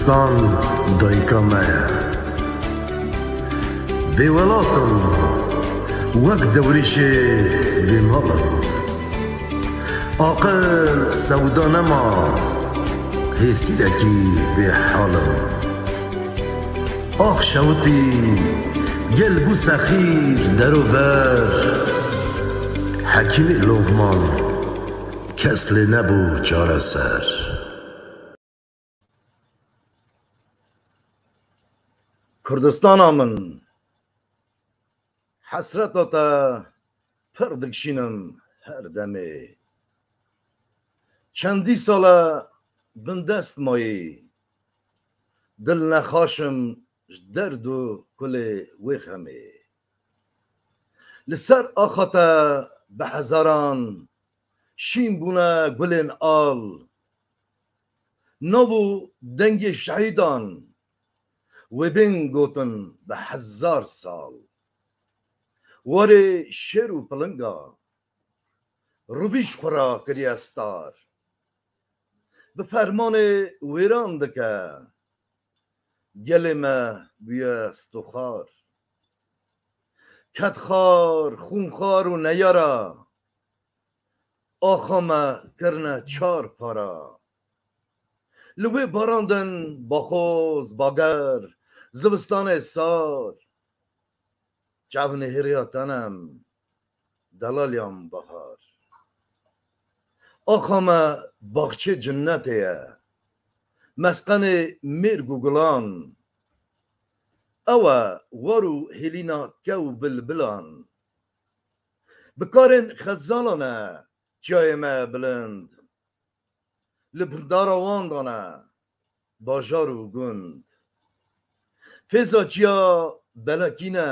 Kurdistan dayıka me Bêwelatım wek dewrîşê bêmalım Aqil sewda nema hêsîrekî bêhalım Ax şewitî gel bû sexîr derober Hekîmê Lokman kes lê nebû çareser Kurdistana min hesreta te pir dikşînim her demê Çendî sala bin dest mayî dil nexaşim ji derd û kulê wê xemê Li ser axa te bi hezaran şîn bûne gulên al Nabû dengê şehîdan wê bên gotin bi hezar sal Warê şêr û pilinga rivîş xwe ra kiriye star Bi fermanê wêran dike gelê me bûye stoxar Kedxar, xûnxar û neyara axa me kirine çar para Li wê barandin baxoz, bager, zivistanê sar Çavnê hêriya tenem, delalyan bahar Axa me baxçê cinnetê ye Mesqenê mêrg û gulan Ew e war û hêlîna kew bilbilan Bi karên xezalan e çiyayê me bilind Li pindara wan dane bajar û gund Fêza çiya belekî ne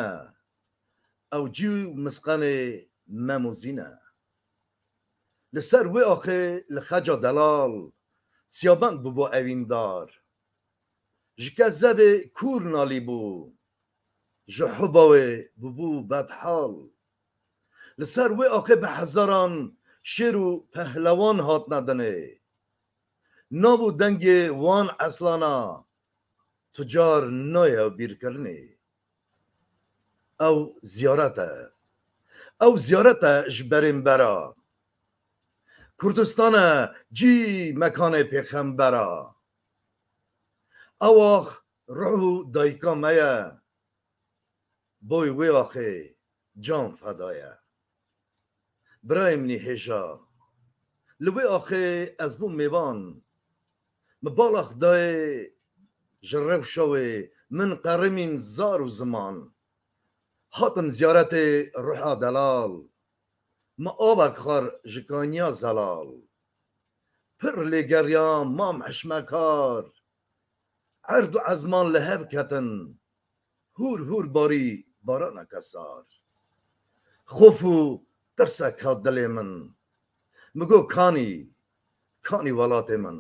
Ew cî û misqenê memûzî ne Li ser wê axê li xeca delal Siyabend bûbû evîndar Ji kezebê kûr nalîbû Ji huba wê bûbû bedhal Li ser wê axê bi hezaran şêr û pehlewan hatine dinê Nabû dengê wan eslana Tucar naye bîrkirinê Ew ziyaret e Ew ziyaret e ji berên bera Kurdistan e cî mekanê pêxembera Ew ax ruh û dayîka me ye Boy wê axê can feda ye Birayê min hêja Li wê axê ez bûm mêvan Mi bala Xidayê ji rewşa wê min qerimîn zar û ziman Hatim ziyaretê ruha delal Mi avek xwar ji kaniya zelal Pir lêgeriya mam hişmekar Erd û ezman li hev ketin Hûr hûr barî baraneke sar Xof û tirsek hat dilê min Mi got kanî welatê min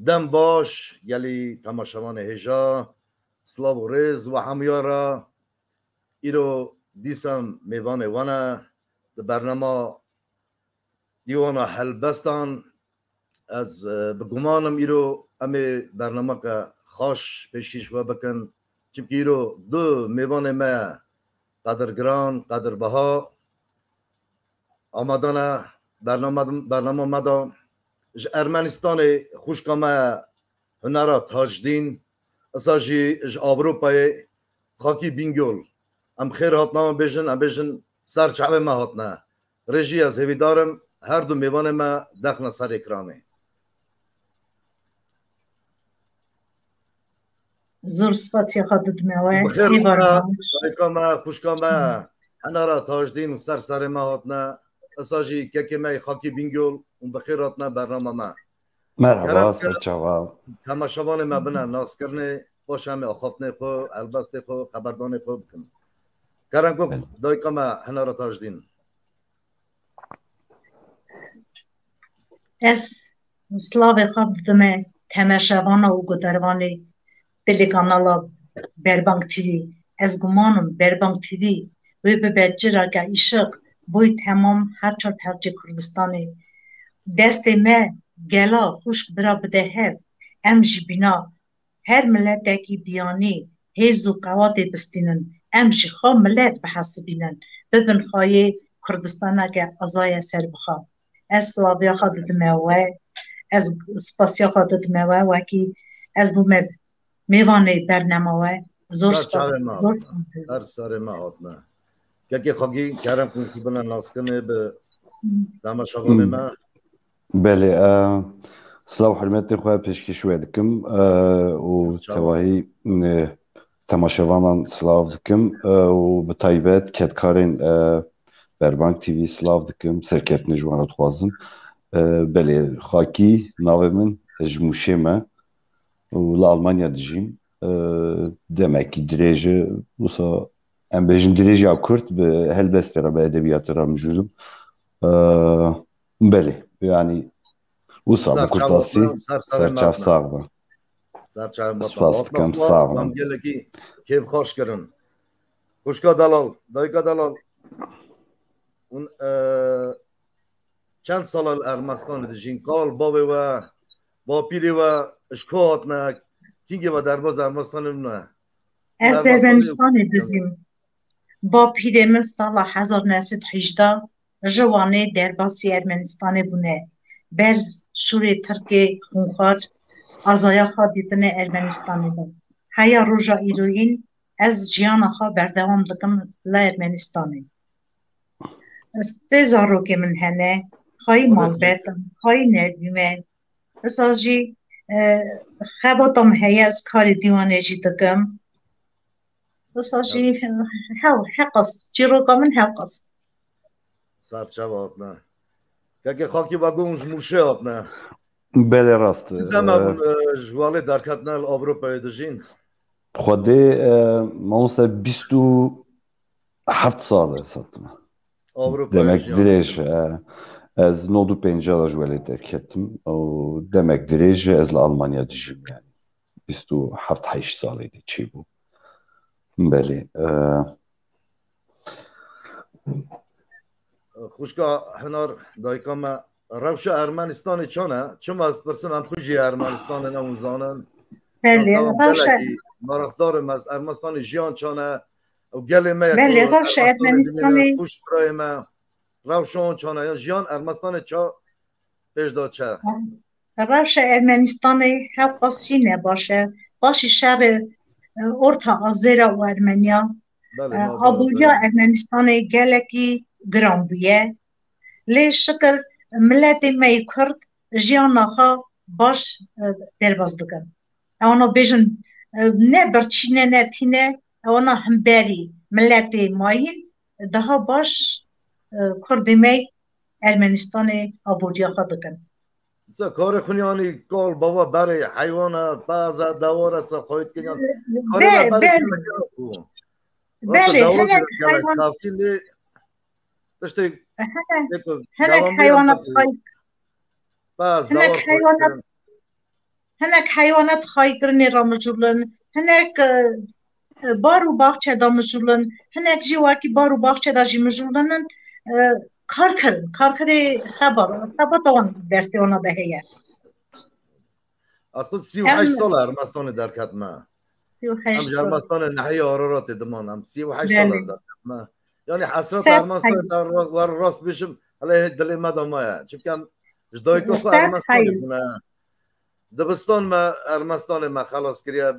Dem baş gelî temaşevanê hêja Silav û rêz we hemûya re Îro dîsem mêvanê wan e Di bernema dîwana helbestan Ez bi gumanim îro em ê bernameke xaş pêşkêş we bikin Çimkî îro du mêvanê me qedirgiran, qedirbeha Amade ne bernama me da Ji Ermenistanê xwişka me hunera Tajdîn Esa jî ji Avropayê Xakî Bingöl Em xêr hatine me bêjin em bêjin ser çavê me hatine Rêjî ez hêvîdarim her du mêvanê me dexne ser ekranê Zor spasiya xwe didime we Dayîka me xwişka me hunera Tajdîn ser serê me hatine Esa jî kekê me Xakî Bingöl û bi xêr hatine bernama me Merhaba serçava Temaşevanê me bine naskirinê baş em ê axaftinê xwe helbestê xwe xeberdanê xwe bikin Kerem gog dayîka me hunera Tajdîn Ez slavê xwe didime temaşevana û gudervanê Telekanala Berbank TV Ez gumanim Berbank TV wê bibe cireke îşiq boy temam her çar percê Kurdistanê Destê me gela xuşk bira bide hev ام جی بینا هر ملت کی بیانی هیزو قوات بستینن ام جی خو ملت بحسبینن ببن خواهی کردستان که ازای سر بخوا از سلابیا خود دموه از سپاسیا خود دموه وکی از بوم میوانه برنامه زور سپاس سر ما هاتنا که خواهی کرم کنشی بنا ناسکنه به دمشقان ما بله سلام حرمت خواه پیشکشوی دکم و تواهی تماشاوانان سلاو دکم و به تایبت کدکارین بربانک تیوی سلاو دکم سرکتن جوانات خوازم بله خاکی ناوه من جموشه ما و لألمانیا دجیم دمکی دريجة وصا ام بيجن دريجة او كرت بهالبسترة بأدبيات را موجودم بله يعني وصا بكرتاسي سرچاف ساغبا سپاس دکم ساغبا کیف خوش کرن خوشکا دلال دایکا دلال اون چند سال ارمستان دجین کال بابی و با پیری و اشکات نک کینگی و درباز ارمستان نه از ارمنستان دزیم با پیرمن سال 1918 جوانه درباسی ارمنستان بونه بر شوری ترک خونخوار آزایا خواه دیدن ارمنستانی ده هیا روژا ایروین از جیان خواه بردوام دکم لارمنستانی سه زارو که من هنه خواهی مالبتم خواهی نبیمه اساجی خباتم هیا از کار دیوانه جی دکم اساجی هاو حقص جیروگا من حقص سرچه نه که خاکی با گونج موشه نه بله راست دما جواله در کتنال اروپا دجین خوده مانسا 27 ساله ساتم demek direj ez nodu pencara jwale derketim o demek direj ez la Almanya dijim yani 27 salıydı çi bu beli خوشکا هنر دایکاما روش ارمنستان چونه چم از پرسن هم خوشی ارمنستان نموزانن بله روش مرخدارم از ارمنستان جیان چونه و گلی ما بله روش ارمنستان خوش برای ما روشان چونه جیان ارمنستان چا پیش داد چه روش ارمنستان هم خاصی نباشه باشی شهر orta Azera و Ermeniya abûya Ermenistanê gelekî giran bûye lê şikil miletê me yê Kurd jiyana xwe baş derbas dikin ewana bêjin ne birçîne ne tîne ewana hemberî miletê mayîn daha baş Kurdê me Ermenistanê abûriya xwe dikin کار خونیانی کال بابا برای حیوان بعضا دوارت سا خواهید کنید بله هنک حیوانات خواهی کرنی را مجرلن هنک بارو باغچه دا مجرلن هنک جیواکی بارو باغچه دا جی مجرلن کار کردی خبر آن دسته آنها دهیه اصلا 38 سال ارمستان در کتمه 38 سال ارمستان نهی آرارات دمانم 38 سال از در کتمه یعنی حسرت ارمستان در راست بشم علیه دل مدامه چون که جدای که ارمستان بونه دبستان ما ارمستان ما خلاص کریه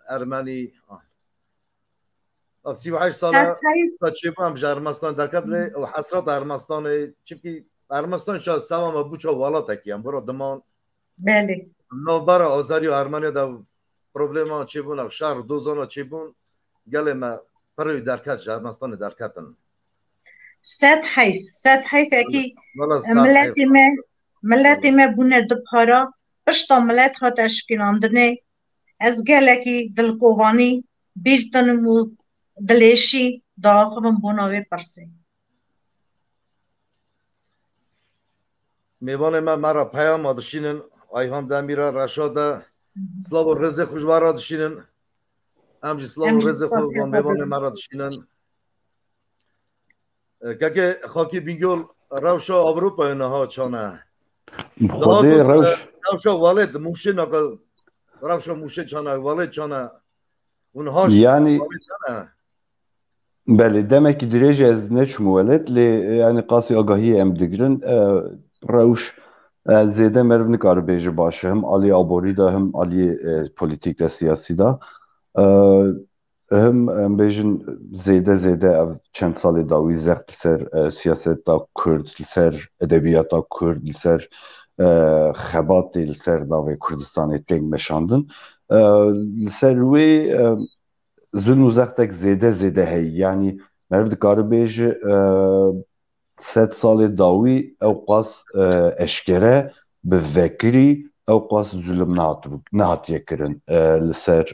ارمنی 38 ساله تا چیپم ارمستان در کتله و حسرت ارمستان چون که ارمستان شاید سوام بوچا والا تکیم برو دمان بله نو برا آذری و ارمنی دا پروبلما چی بون شهر دوزانا چی بون گله ما پروی درکت ارمستان درکتن صد حیف اکی ملتی ما بونه دو پارا پشتا ملت ها تشکیلاندنه از گله کی دلکوانی بیرتنمو دلیشی داخلم بوناوی پرسه میوان ما مرا پیام آدشینن ayhan demira raşada slavo reze khujvara dişinin amji slavo reze khujvan mevane mara dişinin kake khaki bingol ravşa avrupa naha çana خودی ravşa valet muşina رفشو موشه چانه ولی چانه اونهاش Yani ولی چانه بله demek ki direce ez neçmu velet li yani qasi agahi em digirin rewş zêde meriv nikare bêje baş e, hem aliyê aborî da hem aliyê polîtîk de siyasî da E, hem em bêjin zêde ev çend salê dawî zext li ser siyaseta Kurd, li ser edebiyata Kurd, li ser xebatê li ser navê Kurdistanê têk meşandin. Li ser wê zulm û zextek zêde heye yani meriv dikare bêje sed salê dawî ew qas eşkere bi vekirî ew qas zulm nehatiye kirin li ser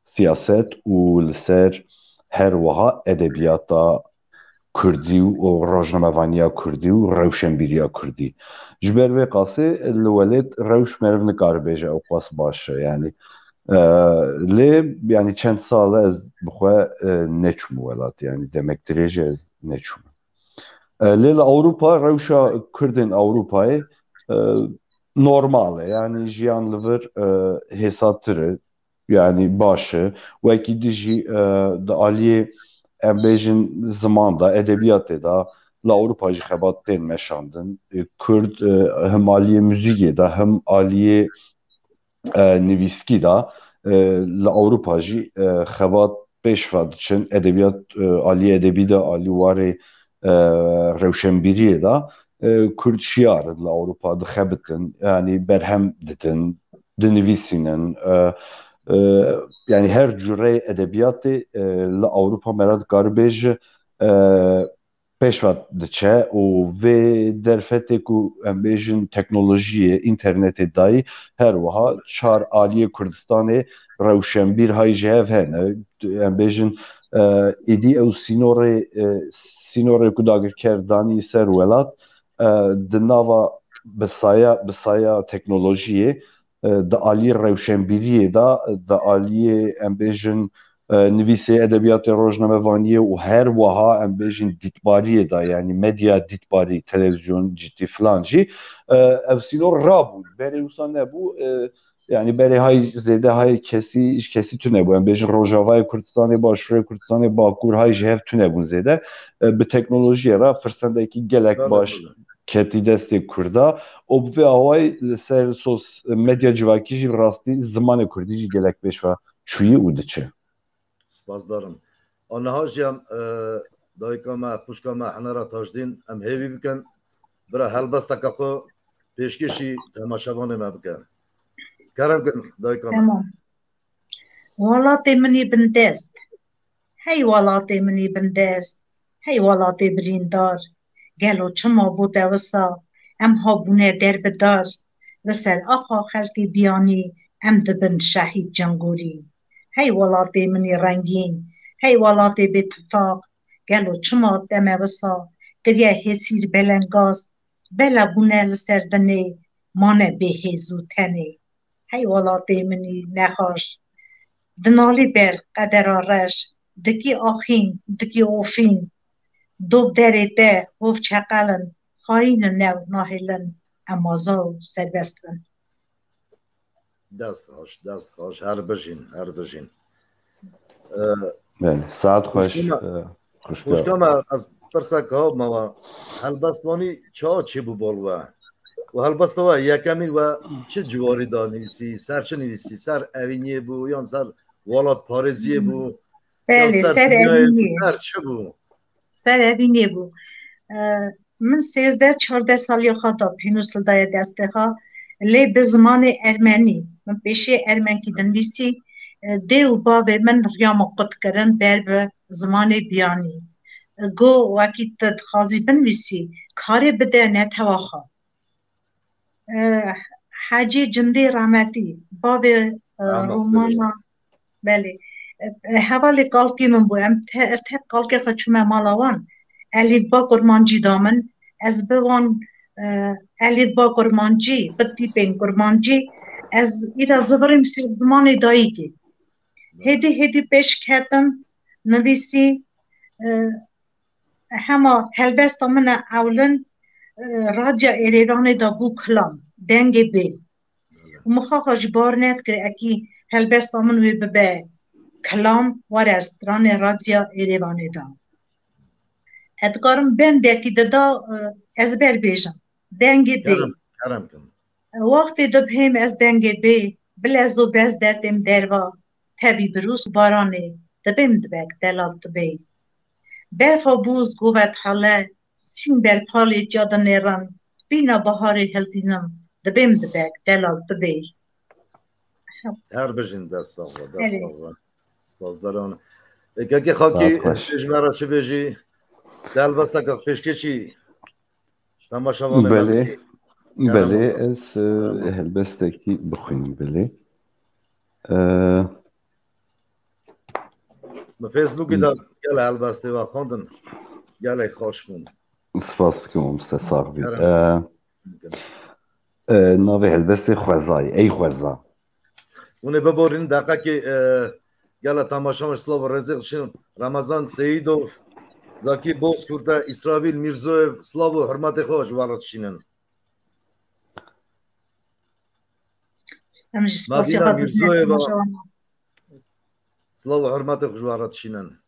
siyaset û li ser her wiha edebiyata Kurdî û rojnamevaniya Kurdî û rewşenbîriya Kurdî. Ji ber vê qasê li welêt rewş meriv nikare bêje ew qas baş e yani lê yani çend sal e ez bixwe neçûm welat yani demek dirêjî ez neçûm. Lê li Ewropa rewşa Kurdên Ewropayê normal e yani jiyan li vir hêsatir e yani baş e wekî dijî di aliyê em bêjin ziman da edebiyatê da li Ewropa jî xebat tên meşandin Kurd hem aliyê müzîkê da hem aliyê nivîskî da li Ewropa jî xebat pêşva diçin edebiyat aliyê edebî de alî warê rewşenbîriyê da Kurd şiyar li Ewropa dixebitin yani berhem ditin dinivîsînin yani her cüreyê edebiyatê li Ewropa me re dikare bêje pêşva diçe û vê derfetê ku em bêjin teknolojiyê înternetê dayî her wiha çar aliyê Kurdistanê rewşenbîr hay ji hev hene em bêjin êdî ew sînorê ku dagirker danî ser welat di nava bisaya teknolojiyê di aliyê rewşenbîriyê da di aliyê em bêjin nivîsê edebiyatê rojnamevaniyê û her wiha em bêjin dîtbariyê da yani medya dîtbarî televizyon cîtî filan jî ev sînor rabû berê wisa nebû yani berê hay zêde hay kesî tune bû em bêjin Rojavayê Kurdistanê Başûrê Kurdistanê Bakur hay ji hev tune bûn zêde bi teknolojiyê re firsendekî gelek baş ketî destê Kurda û bi vê awayî li ser medya civakî jî rastî zimanê Kurdî jî gelek pêşva çûyî û diçe. سپاسدارم آنها جیم دایکا ما خوشکا ما حنرا تاجدین ام هیوی بکن برا هلبستا کاکو پیشکشی تماشاوان ما بکن کرم کن دایکا ما تمام وڵاتێ منی بندست هەی وڵاتێ منی بندست هەی وڵاتێ بریندار گەلۆ چما بۆ دەوسا ئەم هەبوونێ دەربدار لەسەر ئاخا خەلکی بیانی ئەم دبن شەهید جەنگۆری هەی وڵاتێ منی ڕەنگین هەی وڵاتێ بێتفاق گەلۆ چما دەمەوسا گریە هێسیر بەلەنگاز بەلە بوونە لەسەر دنێ مانە بێهێز و تەنێ هەی وڵاتێ منی نەخۆش دنالی بر قدرا رش دکی آخین دکی اوفین دوب دره ده هوف چقلن خاین نو ناهلن اما زو سربستن دست خوش هر بجین بله ساعت خوش خوشکا ما از پرسک ها ما هلبستوانی چه بو بالوه و هلبستوه یکمین و چه جواری دا نویسی سر چه نویسی سر اوینیه بو یا سر ولات پارێزیە بوو سەر ئەڤینێ بوو من 13-14 ساڵی خاتا پێنووسڵدایە دەستێخا لێ bi zimanê ermenî min pêşê ermenkî dinivîsî dê û bavê min riyama qut kirin ber bi zimanê biyanî got wekî te dixwazî binivîsî karê bide netewaxa Hecî Cindê rahmetî bavê romana بله حوالی کالکی من بودم از هر کالکی خودشون مالا وان الیف با کرمانجی دامن از بوان الیف با کرمانجی بدی پین کرمانجی از ایدا زبریم سر زمان دایی که هدی پیش کردم نویسی همه هلبست من اولن راجع ایران دا بو کلام دنگ بی ومخاخ جبار نت كر أكي هلبست من وي ببا كلام ورستران راديا إيريواني دا هدقارم بين داكي ددا أزبر بيجم دنگي بي كرم كم وقتی دبهم از دنگ بی بلزو بز دردم دروا تبی بروس بارانه دبم دبک دلالت بی برفا بوز گوت حاله سین بر پالی جادا نیران بینا بهاری هلدینم دبم دبک دلالت بی هر بجین دست آقا دست هلی آقا سپاسداران که خاکی ساعت خوش پیشمرا چه بجی دل بسته که پیشکشی تماشاوان ما بله بکی کرم بله آقا از کرم آقا هلبستکی بخوین بله ما فیسبوکی دا گل البسته و خواندن گل خوش بون سپاس دکم مستساق بید کرم آقا ناوی هلبست خوزای ای خوزا اونه ببورین دقیقه که گل تماشامش سلاو رزق شن رمضان سیدوف زاکی بوز کرده اسرائیل میرزویف سلاو و حرمت خوش وارد شینن امجی سپاسی مدینه خاطر نه میرزویف تماشاوانا سلاو و حرمت خوش وارد شینن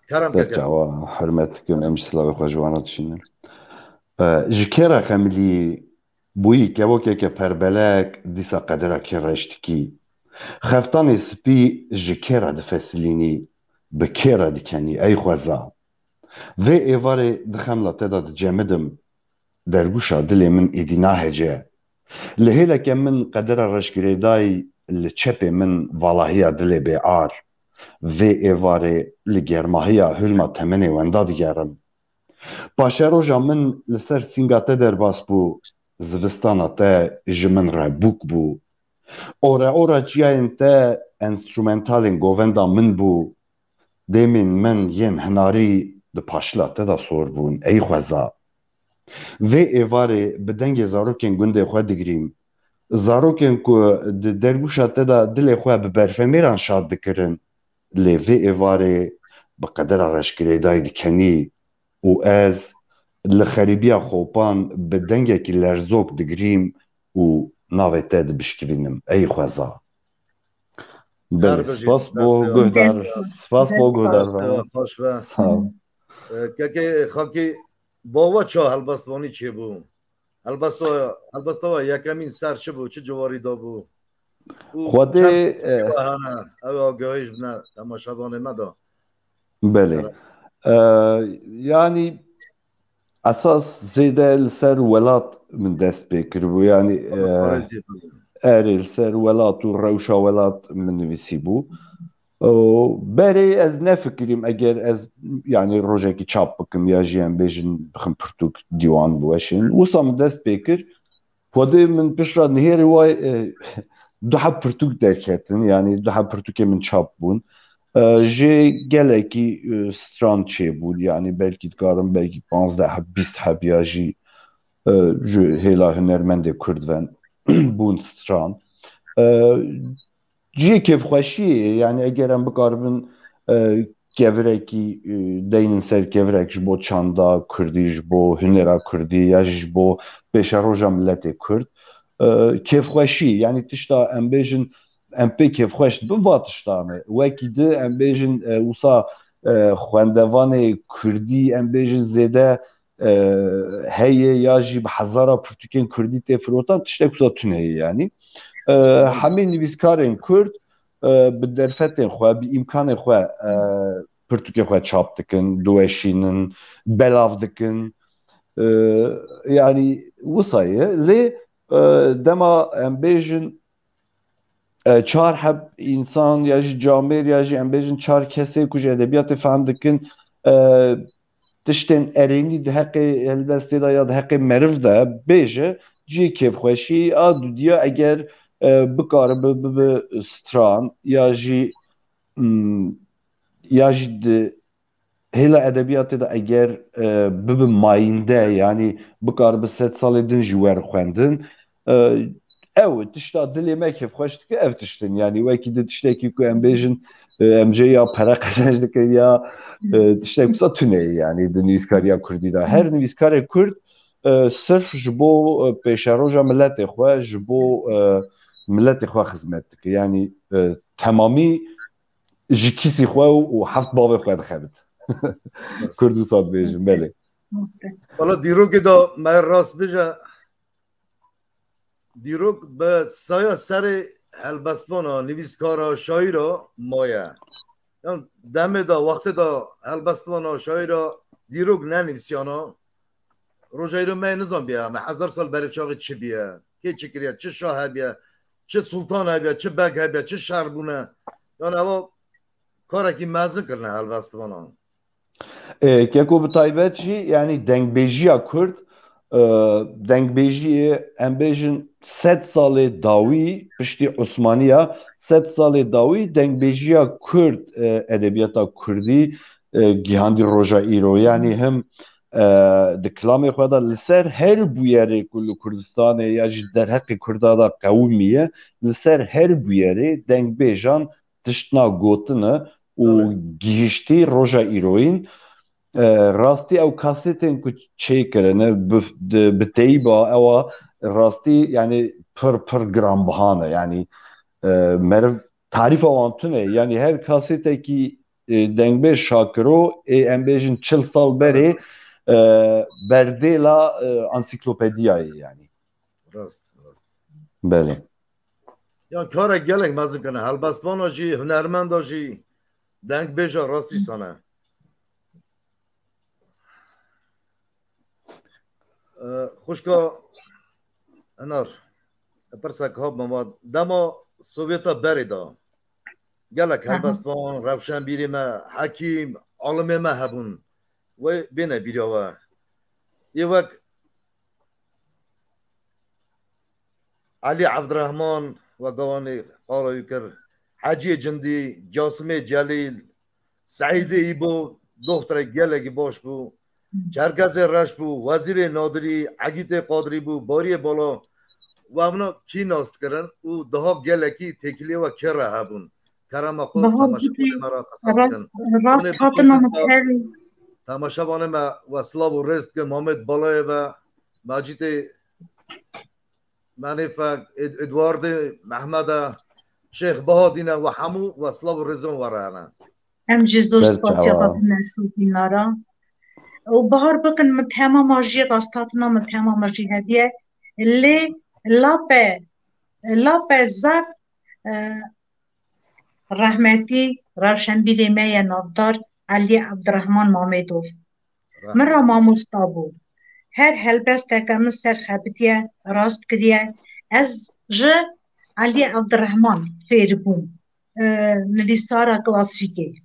کرم که در جوا حرمت دکم امش سلاوی خوزوانات شینن جکره خملی بویی که وکه که پربلک دیسا قدره که رشتکی خفتانی سپی جکره دفسلینی بکره دکنی ای خوزا و ایواره دخم لطه جمدم درگوشا دلی من ایدینا هجه لهیله که من قدر رشگریدای لچپی من والهیا دلی بی آر و ایواره لگرماهیا هلما تمنی وندا دیگرم پاشه روژا من لسر سینگاته در باس بو زبستانا ته جمن ربوک بو اورا جیاین ته انسترومنتالین گووندا من بو دیمین من ین هناری ده پاشلا ته دا سور بون ای خوزا و ایواره بدنگ زاروکن گنده خواه دگریم زاروکن که درگوشا ته دا دل خواه ببرفمیران شاد دکرن لی و ایواره بقدر رشگریدای دکنی و از لخریبیا خوپان بدنگه که لرزوک دگریم و ناوی ته بشکرینم ای خوزا هر بله بجین سپاس بو دسته و گهدار سپاس بو دست گهدار باش دسته و و خوش و سلام که خاکی باوا چا هلبستوانی چه بو هلبستوا یکمین سر چه بو چه جواری دا بو او خوده چند بهانه او آگاهیش بنا تماشاوان ما دا بله کرم yani esas zêde li ser welat min dest pê kiribû yani پارێزی بگیم erê li ser welat û rewşa welat min nivîsîbû berê ez nefikirîm eger ez yani rojekî çap bikim ya jî em bêjin bixin pirtûk dîwan biweşin wisa min dest pê kir xwedê min pişra nihêrê way duhe pirtûk derketin yani duhe pirtûkê min çap bûn ji gelekî stran çêbûn yani belkî dikarim belkî 15-20 hebiya jî ji hêla hunermendê Kurd ven bûn stran ciyê kêfxweşiyê yani eger em bikaribin kevirekî deynin ser kevirek ji bo çanda Kurdî ji bo hunera Kurdî ya ji bo pêşeroja milletê Kurd kêfxweşî yani tişta em bêjin em pê kêfxweş dibin va tiştanê wekî di em bêjin wisa xwendevanê Kurdî em bêjin zêde heye ya jî bi hezara pirtûkên Kurdî tê firotan tiştek wisa tuneyê yani hemê nivîskarên Kurd bi derfetên xwe bi îmkanê xwe pirtûkê xwe çap dikin diweşînin belav dikin yani wisa ye lê dema em bêjin çar heb însan ya jî camêr ya jî em bêjin çar kesê ku ji edebiyatê fehm dikin tiştên erênî di heqê helbestê de ya di heqê meriv de bêje ciyê kêfxweşî a dudiya eger bikaribe bibe stran ya jî di hêla edebiyatê de eger bibe mayînde yani bikaribe sed salê din jî werxwendin ew tişta dilê me kêfxweş dike ev tiştin yani wekî di tiştekî ku em bêjin em jê ya pere qezenc dikin ya tiştek wisa tuneyê yani di nivîskariya Kurdî de her nivîskarê Kurd sirf ji bo pêşeroja milletê xwe ji bo ملت خوا خدمت دکه یعنی تمامی جکیسی خوا و هفت باوی خوا دخبت کردو ساد بیجم بله حالا دیروگ دا من راست بجا دیروگ به سایه سر هلبستوانا نویسکارا شاعرا مایه دم دا وقت دا هلبستوانا شاعرا دیروگ ننویسیانا روژایی رو من نظام بیا من 1000 سال برای چاقی چه بیا که چه کریه چه شاه بیا چه سلطان بیا چه بگ بیا چه شهر بونه یعنی اما کارکی مزن کرنه هلبستوانا که کو بتایبت جی یعنی دنگبیجیا کرد دنگبیجی امبیجن 100 سال داوی پشتی عثمانیه 100 سال داوی دنگبیجیا کرد ادبیاتا کردی گیهاندی روژا ایرو یعنی هم دکلام خدا لسر هر بویره کل کردستان یا در حق کردادا قومیه لسر هر بویره دنگبیجان تشتنا گوتنه و گیشتی روژا ایروین راستی او کاسیتین که چه کرنه بتیبا او راستی یعنی پر گرام بهانه یعنی مرو تعریف آنتونه یعنی هر کاسیته کی دنگبه شاکرو ام بیجن 40 سال بری بردیلا انسیکلوپدیایی یعنی راست بله یا کار گلک مزن کنه هلبستوان آجی هنرمند آجی دنگ بیجا راستی سانه خوشکا انار پرسک ها بماد دما سوویتا بری دا گلک هلبستوان روشن بیری ما حکیم عالم ما هبون و بینه بیریا و یه وقت علی عبدالرحمن و قواني قالوا يكر حاجي جندي جاسمي جليل سعيد إيبو دختر جلك باش بو چرگز رش بو وزیر نادری عگیت قادری بو باری بالا و امنا کی ناست کرن او ده گلکی تکلی و کره هبون کرم خود تماشابان مرا راست هاتنا تماشابان ما و سلاو و رست که محمد بالای و مجید منیفک ادوارد محمد شیخ بهادینه و همو و سلاو رزون ورانه هم جزور سپاسیا قبل نسو بینارا و بهار بکن متهمه ماجی راستاتنا متهمه ماجی هدیه اللي لاپه زد رحمتی روشنبیری میه نافدار علی عبدالرحمن مامدوف مرا ماموستا بود هر هلبسته که من سر خبتیه راست کریه از علی عبدالرحمن فیر بوم نویسارا کلاسیکی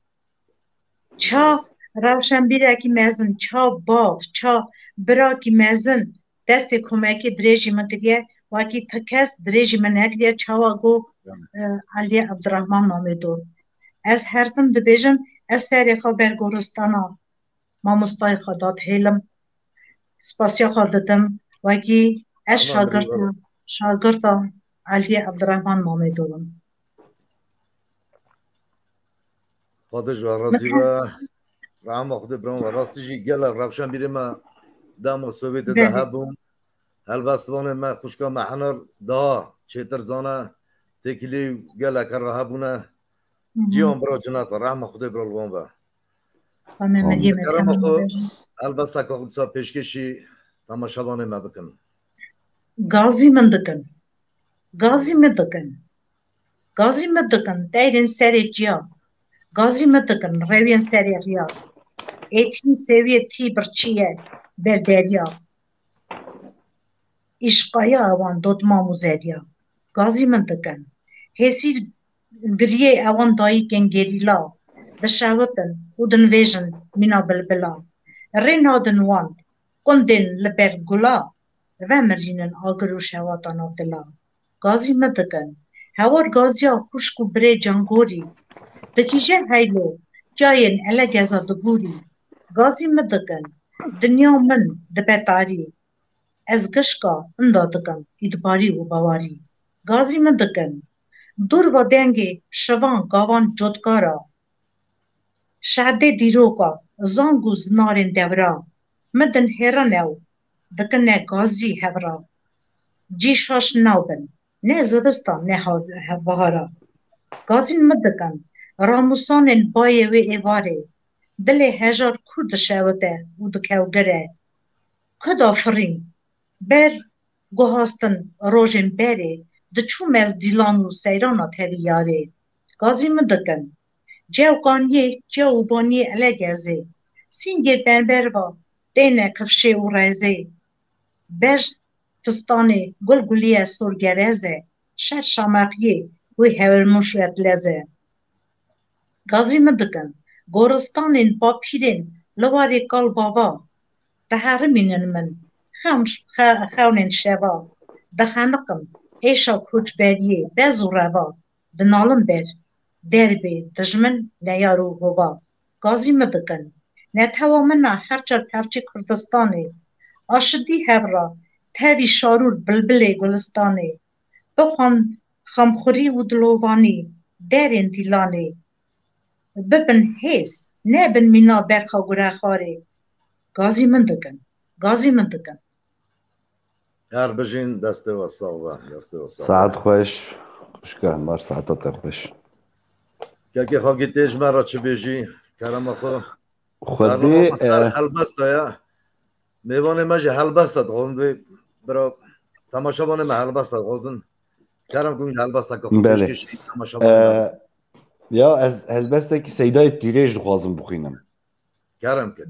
چا روشنبیره کی مزن چا باف چا برا کی مزن دست کمکی دریجی من کریه واکی تکس دریجی من نکریه چاوا گو علی عبدالرحمن مامدوف از هر دم ببیجم از سری خبر گورستانا ماموستای خدات هیلم سپاسیا خواردم وکی از شاگرد علی عبدالرحمن مامدوفم خودش و رازی و رحم خود برام و راستیجی گل روشن بیریم دم سویت ده هبوم هلبستوان ما خوشکا محنر دا چیتر زانه تکلی گل اکر هبونه جیان برا جنات رحم خود برام و کرم خود البسته که خود سا پیشکشی تماشابان ما بکن گازی من دکن دیرین سری جیا گازی من دکن روین سری ریا ایتین سویه تی برچیه بردریا اشقایا اوان دود ماموزریا گازی من دکن هسی گریه اوان دایی کنگریلا دشاوتن ودن ویژن مینا بلبلا رینادن وان کندن لبر گلا و مرینن آگر و شواتان آدلا گازی مدکن هوار گازیا خوشکو بره جانگوری دکیجه هیلو جاین اله گزا دبوری گازی مدکن دنیا من دبتاری از گشکا اندادکن ایدباری و باواری گازی مدکن دور و دنگی شوان گاوان جدگارا شهده دیروکا زانگو زنارین دورا مدن هیرانو دکنه گازی هورا جی شاش ناوبن نه زبستان نه بهارا گازین مدکن راموسان بای و ایواره دل هجار کرد شوته و دکوگره کد آفرین بر گوهاستن روژن بره دچوم از دیلان و سیرانا تریاره گازی مدکن جو گانیه جو بانیه الگزه سینگه بنبر با دینه کفشه و رزه بر فستانه گل گلیه سرگرزه شر شامقیه و هورموشویت لزه گازی مدکن گورستانین با پیرین لواری کال بابا ده هرمینن من خونین شوا ده خانقم ایشا کوچ بریه بزو روا ده نالم بر دربی دجمن نیارو هوا گازی مدکن نتوا منا هرچر پرچی کردستانی آشدی هورا تاوی شارور بلبله گلستانی بخوان خمخوری و دلووانی درین دیلانی ببن هیز نه بن مینا برخا گره خاره گازی من دکن هر بجین دسته و صاوه ساعت خوش خوشگه مار ساعتات خوش که خاکی تیج مرا چه بیجی کرم خو خودی برنامه سر هلبست یا میوانه مجه هلبست غازن برا تماشاوانه ما هلبست غازن کرم کنی هلبست که خوب بله. پیش کشی تماشاوانه یا از هلبسته که سیدای تیریج دخوازم بخینم کرم که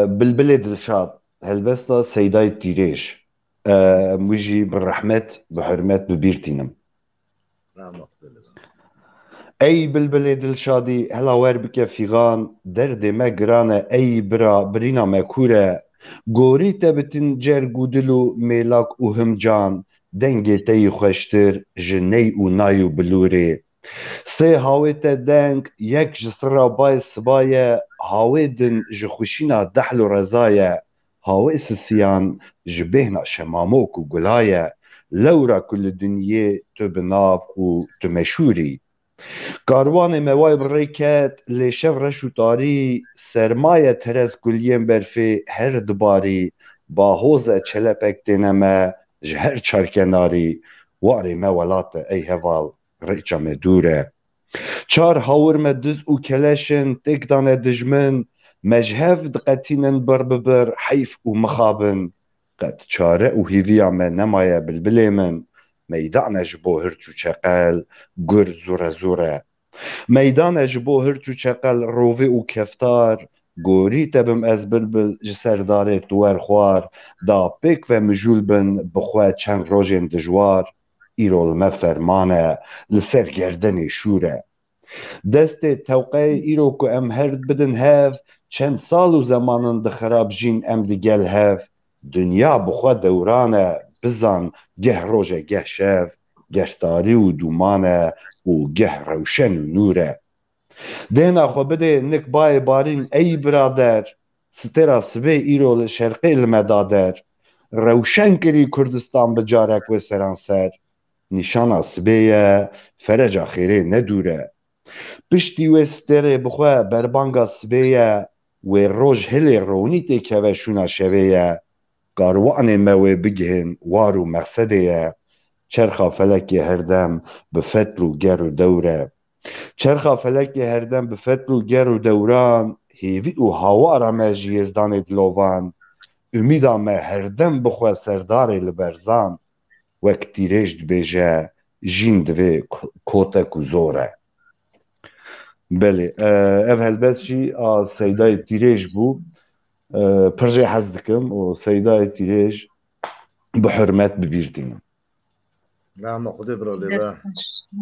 بلبل دلشاد هلبسته سیدای تیریج موجی بالرحمت بحرمت ببیرتینم ای بلبل دلشادی هلا ور بکه فیغان درد ما گرانه ای برا برینا ما کوره گوری تبتن جرگو دلو میلاک و همجان دنگی تی خوشتر جنی و نایو بلوره سه هاوی تا دنگ یک جسرا بای سبایه هاوی دن جخوشینا دحل و رزایه هاوی سسیان جبهنا شماموک و گلایه لورا کل دنیه تو بناف و تو مشوری کاروان موای بریکت لیشف رشو تاری سرمایه ترز گلیم برفی هر دباری با حوز چلپک دینمه جهر چارکناری واری مولات ای هوال ریچا مدوره چار هاور مدز و کلشن تکدان دجمن مجهف دقتینن بر ببر حیف و مخابن قد چاره و هیویا من نمایه بلبلی من میدان جبو هرچو چقل گر زوره زوره میدان جبو هرچو چقل روی و کفتار گوری تبم از بلبل جسرداره توار خوار دا پیک و مجول بن بخواه چند روژن دجوار ایرول ما فرمانه لسر گردن شوره دست توقع ایرو که ام هرد بدن هف چند سال و زمانن ده خراب جین ام دیگل هف دنیا بخوا دورانه بزن گه روژه گه شف گهتاری و دومانه و گه روشن و نوره دینا خو بده نک بای بارین ای برادر سترا سوی ایرو شرقی المدادر روشن کری کردستان بجارک و سرانسر نیشانا سبیه فرج آخیره ندوره پشتی و ستره بخواه بربانگا سبیه و روژ هلی رونی تیکه و شونا شویه گاروان موی بگهن وارو مقصده چرخا فلکی هردم به فتل و گر و دوره چرخا فلکی هردم به فتل و گر و دوران هیوی و هاوارا مجی ازدان دلوان امیدا ما هردم بخواه سرداری لبرزان وەک تیرێژ دبێژە ژین divê کۆتەک و زۆرە بەێ ئەv هەلبەتشی سەیدای تیرێژ بوو پڕژێ حەز دکم و سەیدای تیرێژ بە حرمەت ببیرتینم رحمه خدا برا لیبه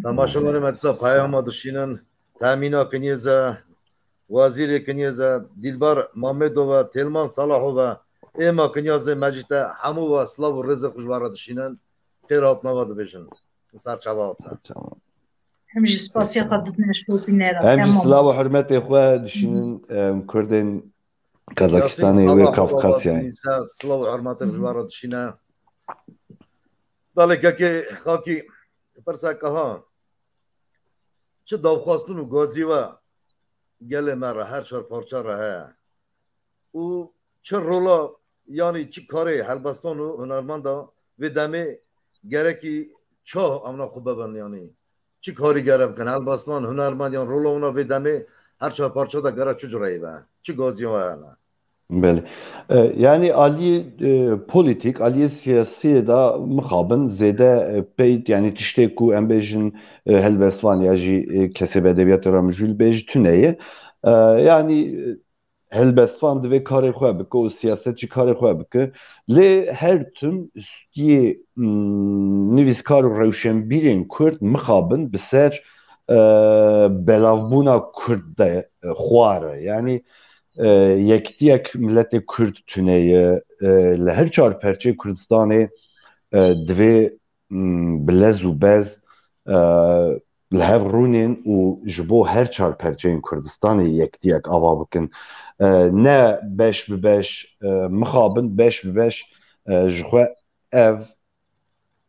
تماشاوانه مدسا پیاما دشینن تامینا کنیزه وزیر کنیزه دیلبار مامدو و تلمان صلاحو و ایما کنیزه مجیده همو و اسلاو و رزق خوشواره دشینن خیر هات نواد بشن سر چواد همجی سپاسی خواهد نشو بینیرا همجی سلاو و حرمت خواه دشینن کردن کازاکستانی و کافکاسیای سلاو و حرمت خوشواره دشینه بله که خاکی پرسا که ها چه داوخواستون و گازی و گل مرا هر چهار پارچه راه و چه رولا یعنی چه کاری هلبستان و هنرمندا و دمه گرکی چه امنا خوب ببینیانی چی کاری گرب کن هلبستان هنرمندیان رول اونا بدمه هر چهار پارچه da گره چجوری به چی گازی وایانه بله yani Ali politik Ali siyasi da mıxabın zede peyt yani tişte ku embejin helbesvan ya ji kesebe edebiyat ramjül bej tüneyi yani helbesvan ve kare xwe bike û siyasetçi kare xwe bike lê her tüm stiyê nivîskar û rewşenbîrên Kurd mixabin bi ser belavbûna Kurd de xwar e yani yekdiyek milletê Kurd tune li her çar perçê Kurdistanê divê bi lez û bez li hev rûnên û ji bo her çar perçeyên Kurdistanê yekdiyek ava bikin ne beş bi beş mixabin beş bi beş ji xwe ev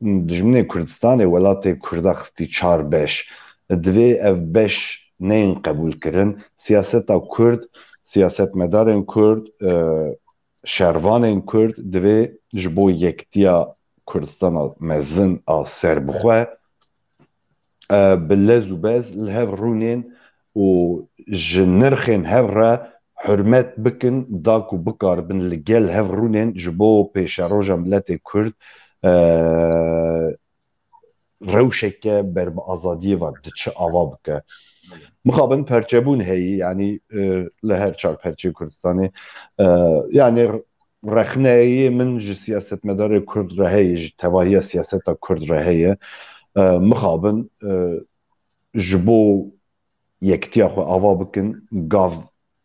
dijminê Kurdistanê welatê Kurda xistî çar beş divê ev beş neyên qebûl kirin siyaseta Kurd siyasetmedarên Kurd şervanên Kurd divê ji bo yektiya Kurdistana mezin a serbixwe bi lez û bez li hev rûnên û ji nirxên hev re hürmet bikin da ku bikaribin li gel hev rûnên ji bo pêşeroja milletê Kurd rewşeke ber bi azadiyê ve diçe ava bike mixabin perçebûn heyî yani li her çar perçê Kurdistanê yani rexneyê min ji siyasetmedarê Kurd re heye ji tevahiya siyaseta Kurd re heye mixabin ji bo yektiya xwe ava bikin gav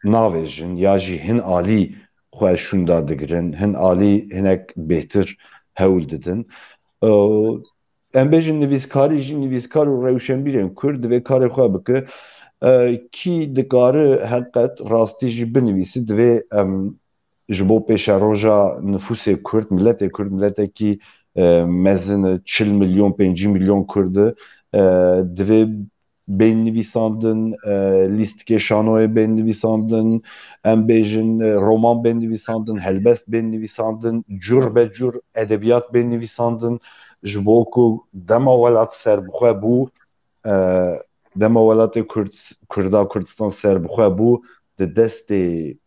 navêjin ya jî hin alî xwe şûnda digirin hin alî hinek bêhtir hewl didin em bêjin nivîskarî jî nivîskar û rewşenbîrên Kurd divê karê xwe bike kî dikare heqet rastî jî binivîsî divê em ji bo pêşeroja nüfusê Kurd milletê Kurd milletekî mezin 40 milyon 50 milyon Kurd divê bên nivîsandin lîstikê şanoyê bên nivîsandin em bêjin roman bên nivîsandin helbest bên nivîsandin cur be cur edebiyat bên nivîsandin ji bo ku dema welat serbixwe bû dema welatê Kurda Kurdistan serbixwe bû di destê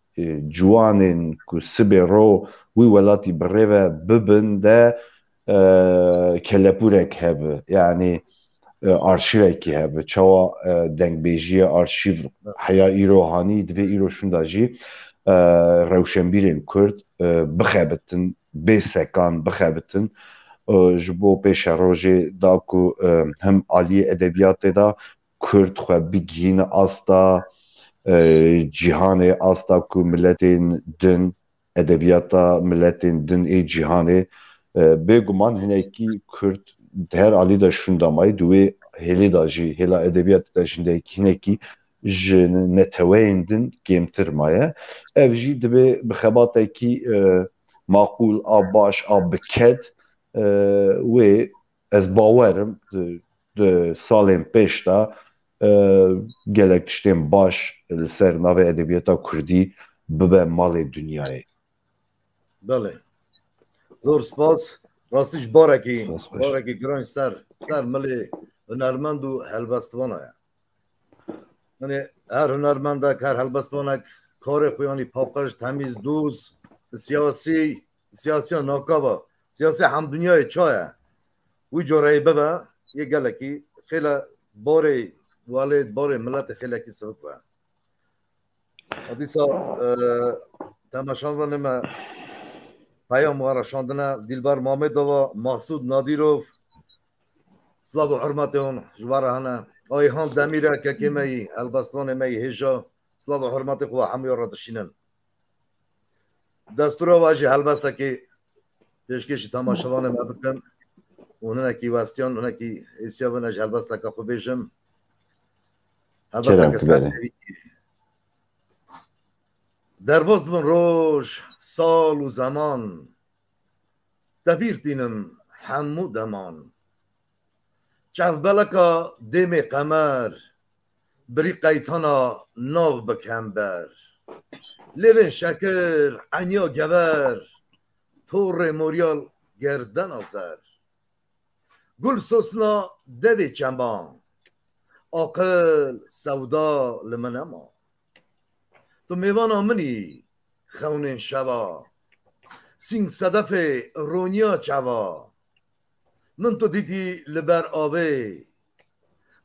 ciwanên ku sibê ro wî welatî bi rê ve bibin de kelepûrek hebe yani arşivekî hebe çawa dengbêjiya arşîv heya îro hanî divê îro şûnda jî rewşenbîrên Kurd bixebitin bê sekan bixebitin ji bo pêşerojê da ku him aliyê edebiyatê da Kurd xwe bigihîne asta cîhanê asta ku milletên din edebiyata milletên din ê cîhanê bêguman hinekî Kurd her alî de şûnda mayî divê hêlê da jî hêla edebiyatê de jî hinekî ji neteweyên din kêmtir maye ev jî divê bi xebatekî maqûl a baş a biket wê ez bawerim di salên pêş de gelek tiştên baş li ser navê edebiyata Kurdî bibe malê dunyayê. Belê. Zor spas. Rastî ji barekî giranj ser milê hunermend û helbestvan ye. Yani her hunermendek her helbestvanek karê xwe yanî paqij temîz dûz siyasiya nakava siyasî hemdunyayê çaye wî coreyê bibe yê gelekî xêle barê walê barê milletê xêlekî sivik be. Dîsa temaşanvanê me peyam wara şandina Dilber Mamedova Mahsud Nadirov Slav û hurmetê hûn ji wara hene Ayhan Demirek yekê me yî helbestvanê me yî hêja Slav û hurmetê xwe hemû re dişînin. Destûra we jî helbestekê pêşkêşî temaşevanê me bikin û hinekî westiyan hinekî êsiya wine ji helbesteka xwe bêjim helbesteke serkevî derbas dibin roj sal û zeman tebîr tînin hemû deman çavbeleka dêmê qemer birî qeytana nav bikember lêvên şekir enya gever torê moryal gerden aser گل سوسنا دوی چنبان عاقل سودا لمنما تو میوان منی خونین شوا سینگ صدف رونیا چوا من تو دیدی لبر آوه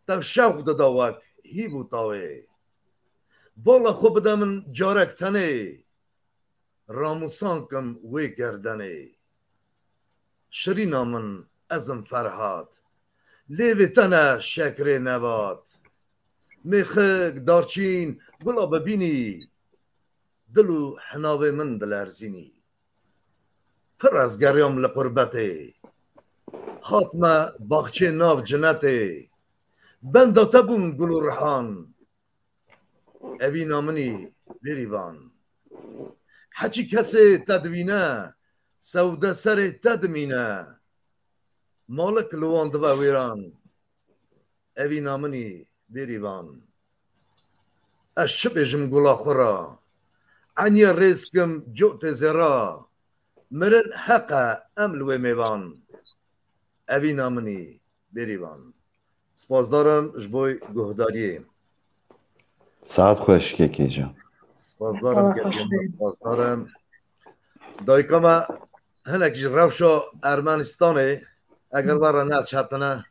تو شوق داوک هی بوتاوه بالا خوب دمن جارک تنه راموسان کم وی گردنه شرینا من ازم فرهاد لیوی تنه شکر نواد میخک دارچین گلا ببینی دلو حناوه من دلرزینی پر از گریام لقربته حاتمه باغچه ناو جنته بنده بون گلو رحان اوی نامنی بریوان حچی کسی تدوینه سوده سر تدمینه مالک لوان دو ویران اوی نامنی بریوان اش چه بیجم گلا خورا عنی ریسکم جوت زرا مرن حقا املو میوان اوی نامنی بریوان سپاسدارم جبوی گهداری ساعت خوش که جان سپاسدارم سپاسدارم دایکاما هنک روشا ارمنستانه اگر وارا نه چطنه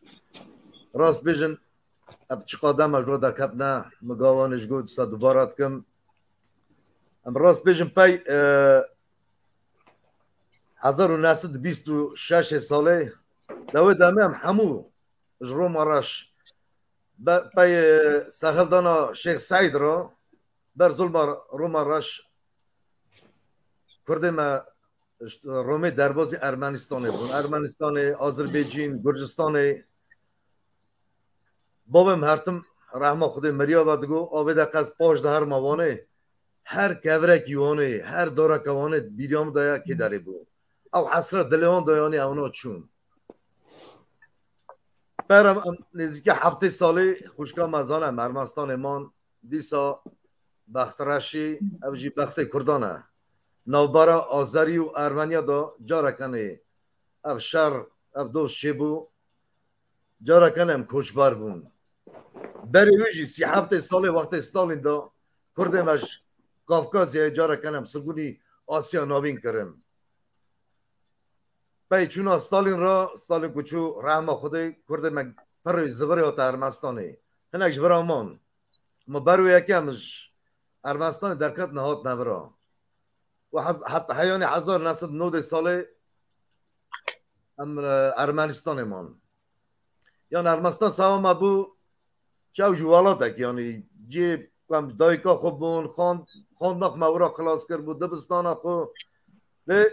راست بیجن اب چه قدم اجرا در کتنه مگاوانش گود سا دوبارات کم ام راست بیجن پی 1926 ساله دوی دمه هم همو اجرا ماراش پی سرحلدانا شیخ سعید را بر ظلم روما راش کرده ما رومی دربازی ارمنستانه بون ارمنستانه آذربایجان گرجستانه بابم هرتم رحمه خود مریا و دگو آویده قصد پاش ده هر موانه هر کورک یوانه هر داره کوانه بیریام دایا که داره بود او حسرت دلیوان دایانی اونا چون برم نزدیک 7 ساله خوشگاه مزانم ارمنستان امان دیسا بخترشی اوجی بخت کردانه نوبارا آذری و ارمنیا دا جارا کنه اب شر اب دوست چه بو جارا کنم کوچبار بون بری ویجی 37 ساله وقت استالین دا کردمش کافکازی جارا کنم سگونی آسیا نوین کرم پی چون استالین را استالین کچو رحمه خوده کردم پر زبری ها تا ارمنستانه هنکش برامان ما برو یکی همش ارمنستان درکت نهات نبرا و حتی حیان 1909 ساله ارمنستان من یعنی ارمنستان سوا ما بو چاو جوالاته یعنی جی کم دایکا خوب بون خواندق مورا خلاص کرد بود دبستان خو به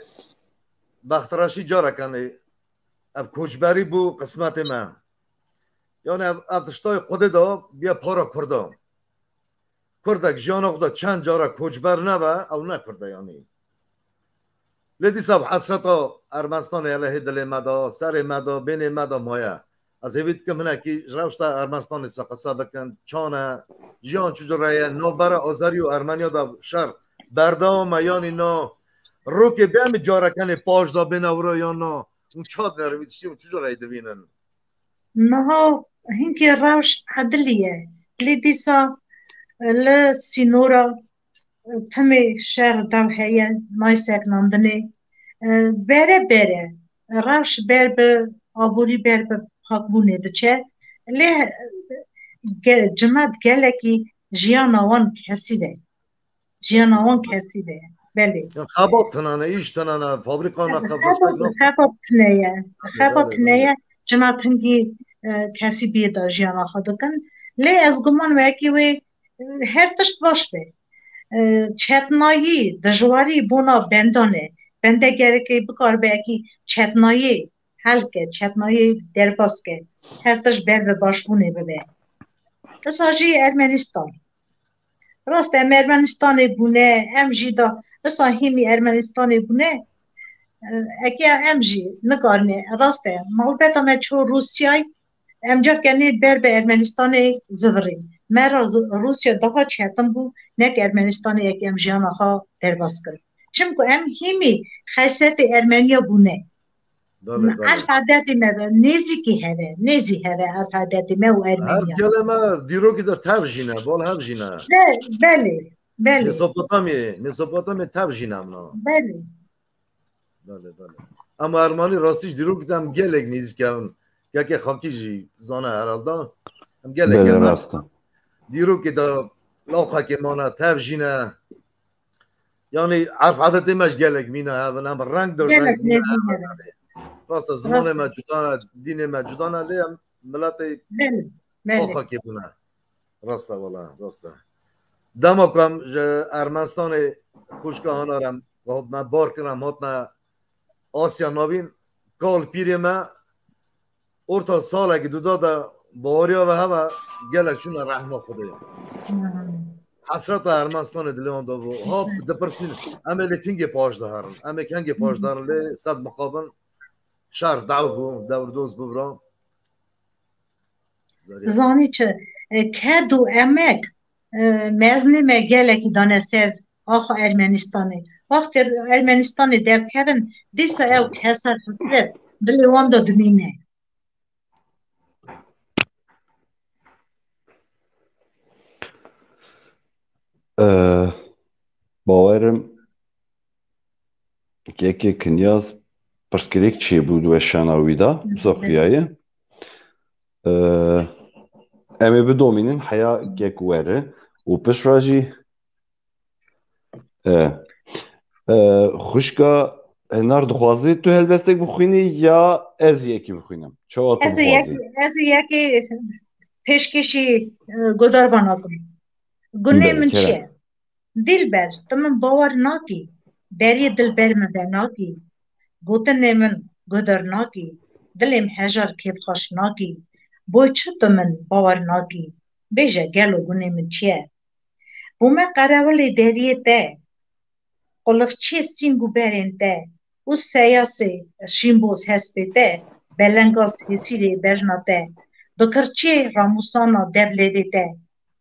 بختراشی جارا کنه اب کوچبری بو قسمت من یعنی اب تشتای خود دا بیا پارا کردم کردک جانق دا چند جارا کوچبر نبا او نکرده یعنی لیدی سب حسرتا ارمنستان علیه دل مدا سر مدا بین مدا مایا از هیوید که منه که روشتا ارمنستان سقصه بکن چانه جان چجوره نو برا آذری و ارمنیا دا شر بردام یعنی نو رو که بیم جارکن پاش دا بینورا یا نو اون چاد نرویدشی اون چجوره دوینن نه هنگی روش عدلیه لیدی سا لسینورا تمی شهر دو هیه نایسک ناندنه بره روش به آبوری به حقبونه دچه لی جمعت گلکی جیان آوان کسی ده جیان آوان کسی ده بله خباب تنانه ایش تنانه فابریکان خباب تنیه جمعت هنگی کسی بیده جیان آخوا دکن لی از گمان وکی وی هر تشت باش به چتنایی دجواری بونا بندانه بنده گرکی بکار به اکی چتنایی حل که چتنایی درپاس که هر تش بر باش بونه ببه بس آجی ارمنستان راست ارمنستان بونه ام جی دا بس همی ارمنستان بونه اکی ام جی نگارنه راسته مالبت همه چو روسیای ام جا کنی بر به ارمنستان زورین مرا روسیا daha çetin bu ne Ermenistan'ı ek emjana ha dervas kır. Çünkü em himi xaysiyet Ermeniya bu ne? بله بله عرف عادتی ما نزیکی هوا نزی هوا عرف عادتی ما و هر ارمنیا کلمه دیرو که در تب جینه بال هب جینه بله بله مسوپوتامی تب جینه امنا بله بله بله اما ارمانی راستیش دیرو که دم گلگ نیز که که خاکی جی زانه هرالده هم گلگ بله هم راستم دیرو که در لاخه که مانه تب جینه یعنی عرف عادتی مش گلگ مینه هم رنگ در جلک رنگ مینه نزی هوا راست زمان راست موجودانه دین موجودانه لیم ملت بله بله آخه که بونه راسته والا راسته دما کم ارمنستان خوشگاهان رم من بار کنم هاتنا آسیا نوین کال پیری ما ارتا ساله که دو داده باریا و همه گلک چون رحمه خدایا حسرت ارمنستان دلیان دو ها دپرسین همه لیتینگ پاش دارن همه کنگ پاش دارن لی صد مقابل شهر دور دوز ببرام زانی چه کدو امک مزنی مگلکی دانستر آخو ارمنستانی وقتی ارمنستانی در کبن دیسا او کسر حسرت دلی وان دا دمینه باورم که کنیاز پرسکریک چی بود و شناوی دا بزاخیایه امی بدومینن حیا گک وره و پس راجی خوشکا هنر دخوازی تو هلبستک بخوینی یا از یکی بخوینم چه تو بخوازی از یکی پیشکشی گدار باناکم گونه بله من کرم چیه دل بر تمام باور ناکی دری دل بر من ناکی گوتن من گدار ناکی دلم هجار کیف خوش ناکی بوی چط من باور ناکی بیجه گلو گونه من چیه بومه قراولی دریه ده قلقچی سینگو برین ده او سیاسی شیمبوز هسته ده بلنگاز هسیری برنا ده بکرچی راموسانا دبلیوی ده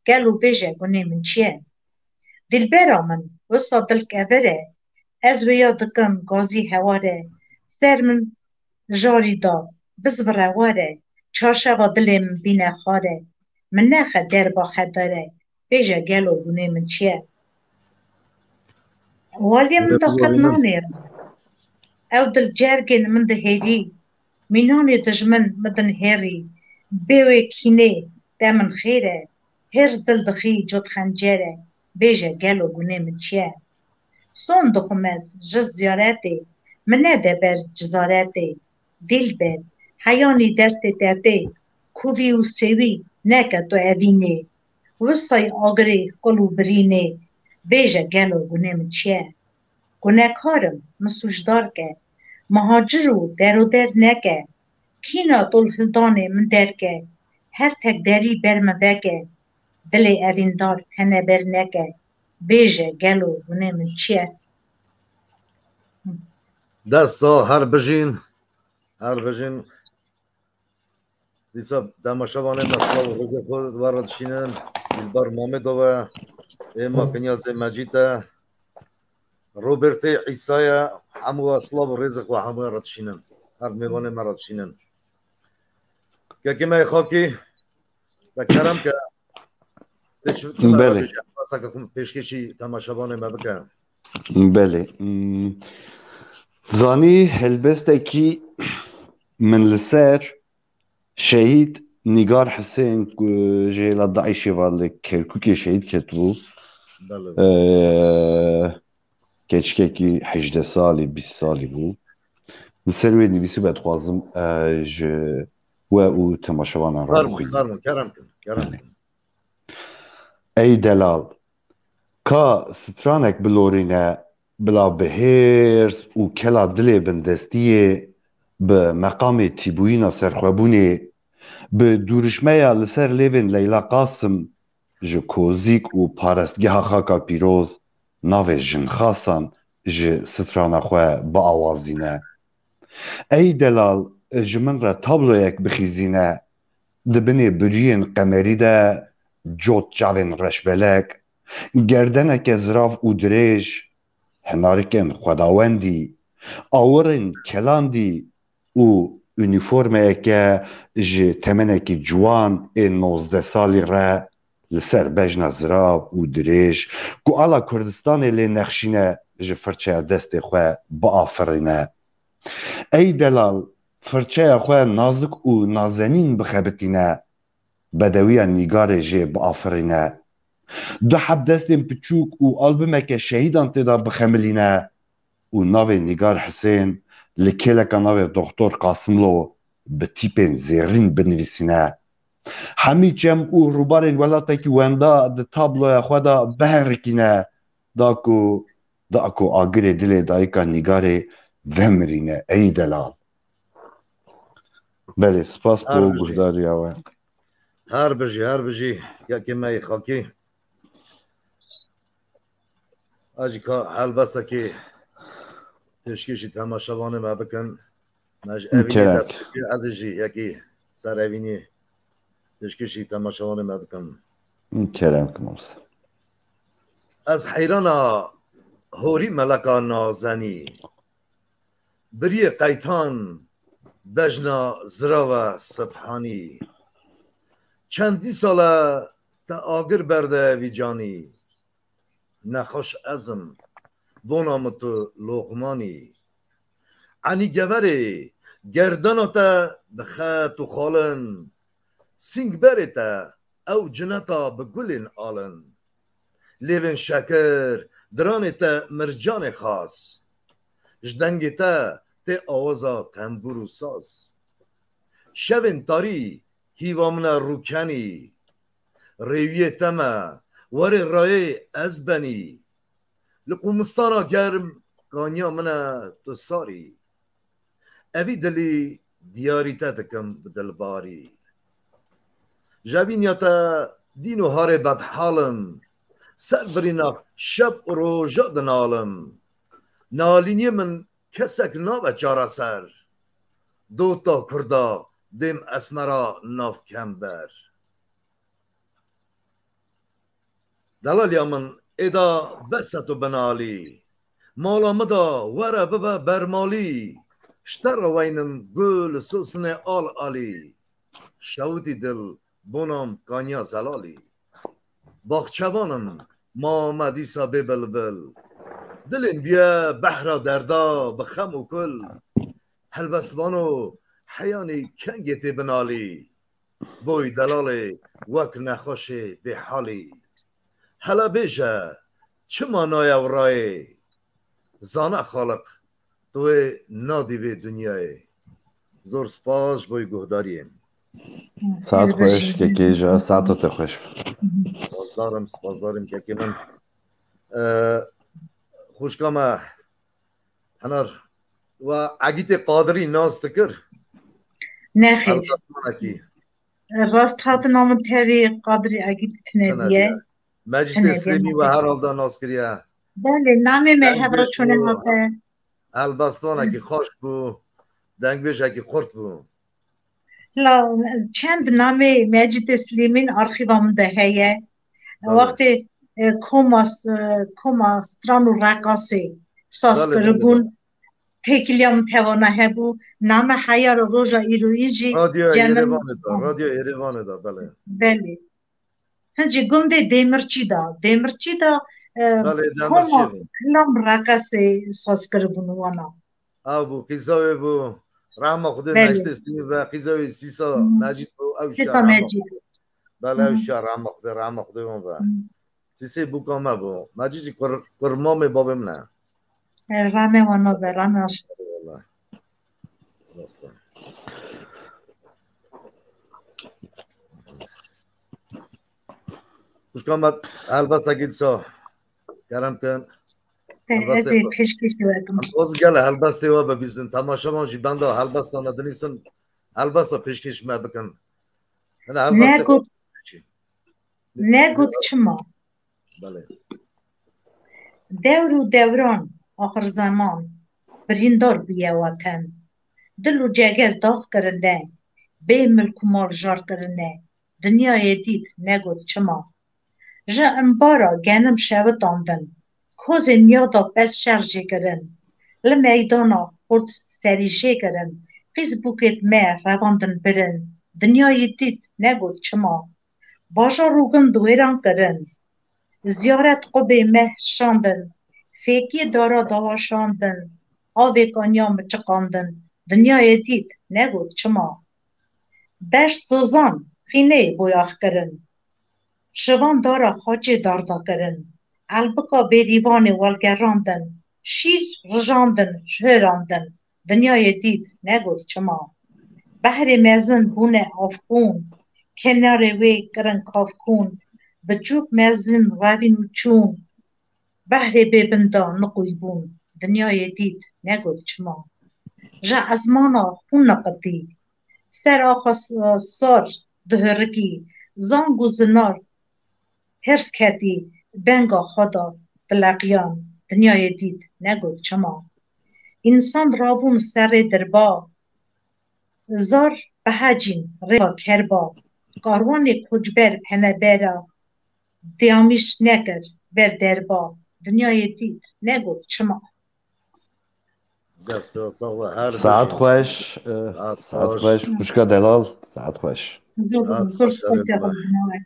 گلو بیجه گونه من چیه دلبرا من وسا دلک اوره از ویا دکم گازی هواره سر من جاری دا بزبره واره چارشوا دلم بینه خاره من نخه در با خداره بیجه گلو گونه من چیه والي من دقت نانير او دل جرگن من ده هيري ميناني دجمن مدن هيري بيوي كيني دامن خيره هرز دل دخي جد خنجره بيجه گلو گونه من چيه سون دخمز جز زيارتي منه ده بر جزارتي دل بر حياني دست داده کووی و سوی نکه تو اوینه وصای آگری قلو برینه بیجه گلو گونه من چیه گناهکارم مسوجدار که مهاجر و در نکه کینا طول هلدانه من درکه هر تک دری برم بکه دل اویندار هنه بر نکه بیجه گلو گونه من چیه دستا هر بجین دیسا دماشوانه مسلا و روز خود وارد شینن دلبر مامدوه اما کنیاز مجیده روبرت عیسایا همو اصلا و رزق و همو رد شینن هر میوانه مرد شینن که کمه خاکی بکرم که بله پیشکشی تماشاوانه ما بکرم بله زانی هلبسته کی من لسر شهید نگار حسین جیل داعشی والله کرکوکی شهید کتبو keçkeki 18 سالی 20 سالی بو مثل وی نویسی باید خوازم و او تماشاوانا را بخوینم کرم ای دلال کا سترانک بلورینه بلا بهرس و کلا دلی بندستیه به مقام تیبوینا سرخوابونه به دورشمه لسر لیون لیلا قاسم جو کوزیک و پارستگاه خاکا پیروز ناوی جن خاصان جه سترانا خواه با آوازینه ای دلال جمن را تابلو یک بخیزینه دبنی برین قمری ده جوت جاوین رشبلک گردنه که زراف و دریج هنارکن خداوندی آورن کلاندی و اونیفورمه جی تمنکی جوان 19 سالی را لسر بجنا زراو و دریج گو آلا کردستان لی نخشینه جی فرچه دست خواه با آفرینه ای دلال فرچه خواه نازک و نازنین بخبتینه بدوی نیگار جی با آفرینه دو حب دستیم پچوک و آلبومه شهیدان تدا بخملینه و ناوی نیگار حسین لکیلکا ناوی دکتر قاسملو به تیپین زیرین بنویسینه همی جم او روبارین ولاتا کی وندا د تابلو خدا بهرکینه داکو آگری دل دایکا نیگاری ومرینه ای دلال بله سپاس بو گوشداری آوه هر بجی که مای خاکی آجی که حال بسته که تشکیشی تماشاوانه ما بکن مج اوینی دست ازجی یکی سر اوینی تشکیشی تماشاوانه ما بکن کرم کمارست از حیرانا هوری ملکا نازنی بری قیتان بجنا زراو سبحانی چندی ساله تا آگر برده وی جانی نخوش ازم بونامتو لغمانی عنی گوری گردانتا بخط و خالن سینگ برتا او جنتا بگلین آلن لیون شکر درانتا مرجان خاص جدنگتا تی آوازا تنبور و ساز شوین تاری هیوامنا روکنی ریوی تما ور رای از بنی لقومستانا گرم گانیا منا تو ساری اوی دلی دیاری تا دکم بدلباری جابین یا تا دینو هاره بدحالم سر بریناخ شب و روژا دنالم نالینی من کسک ناو چارا سر دوتا کردا دیم اسمرا ناف کمبر دلالیا من ادا بستو بنالی مالا مدا ورا ببا برمالی شتر وینم گل سوسن آل آلی شوتی دل بونم کانیا زلالی باخچوانم ما مدیسا ببلبل دلین بیا بحرا دردا بخم و کل هلبستوانو حیانی کنگیتی بنالی بوی دلالی وک نخوشی به حالی هلا بیجه چه مانای ورای زانه خالق توی نادی به دنیای زور سپاس بوی گهداریم ساعت خوش که کیجا ساعت خوش سپاس دارم که من خوشکامه هنر و عگیت قادری ناز تکر نخیر راست هات نام تاوی قادری عگیت تنبیه مجید اسلیمی و هر حال ناز کریه بله نامی مهب را چونه هاته البستان اکی خوش بو دنگ بیش اکی خورد بو لا چند نامی مجید اسلیمین آرخیوام ده هیه وقتی کما ستران و رقاسی ساس کربون تکیلیام توانا هبو نام حیار روژا ایرویجی رادیو ایروانه دا بله هنجی گنده دیمرچی دا کما کلام رقاسی ساس کربون وانا او بو قیزاوی بو رحمه خوده مجد استیمی و قیزاوی سیسا مجید بو او شهر بله او شهر رحمه خوده بو سیسی بو کامه بو مجید کرمام بابم نه رحمه وانا به رحمه هست راسته خوش کامت هلبسته گید سا کرم کن ازی پیشکشی وکم باز گله هلبسته و ببیزن تماشا مانجی بنده هلبسته ندنیسن هلبسته پیشکش ما بکن نگود چما بله دور و دوران آخر زمان بریندار بیه وطن دل و جگر داغ کرنه به ملک و مال جار کرنه دنیای دید نگود چما جا انبارا گنم شوه داندن کوزن یادا بس شرجه کرن لمیدانا خورد سریشه کرن فیسبوکت ما رواندن برن دنیای دید نگود چما باشا روگن دویران کرن زیارت قبه مه شاندن فیکی دارا دوا شاندن آوه کانیا مچقاندن دنیای دید نگود چما دشت سوزان خینه بویاخ کرن شوان دارا خاچه داردا کرن البکا بریوان والگراندن شیر رجاندن شهراندن دنیای دید نگود چما بحر مزن بونه آفخون کنار وی کرن کافکون بچوک مزن روین و چون بحر ببندا نقوی بون دنیای دید نگود چما جا ازمانا خون نقدی سر آخا سار دهرگی زانگو زنار هرس کردی بنگا خدا دلقیان دنیای دید نگود چما انسان رابون سر دربا زار بهجین روا کربا کاروان کجبر هنه برا دیامیش نکر بر دربا دنیای دید نگود چما دست ساغ هر ساعت بجین خوش ساعت خوش خوش خوشکا دلال ساعت خوش زور سپاسی خود بنوه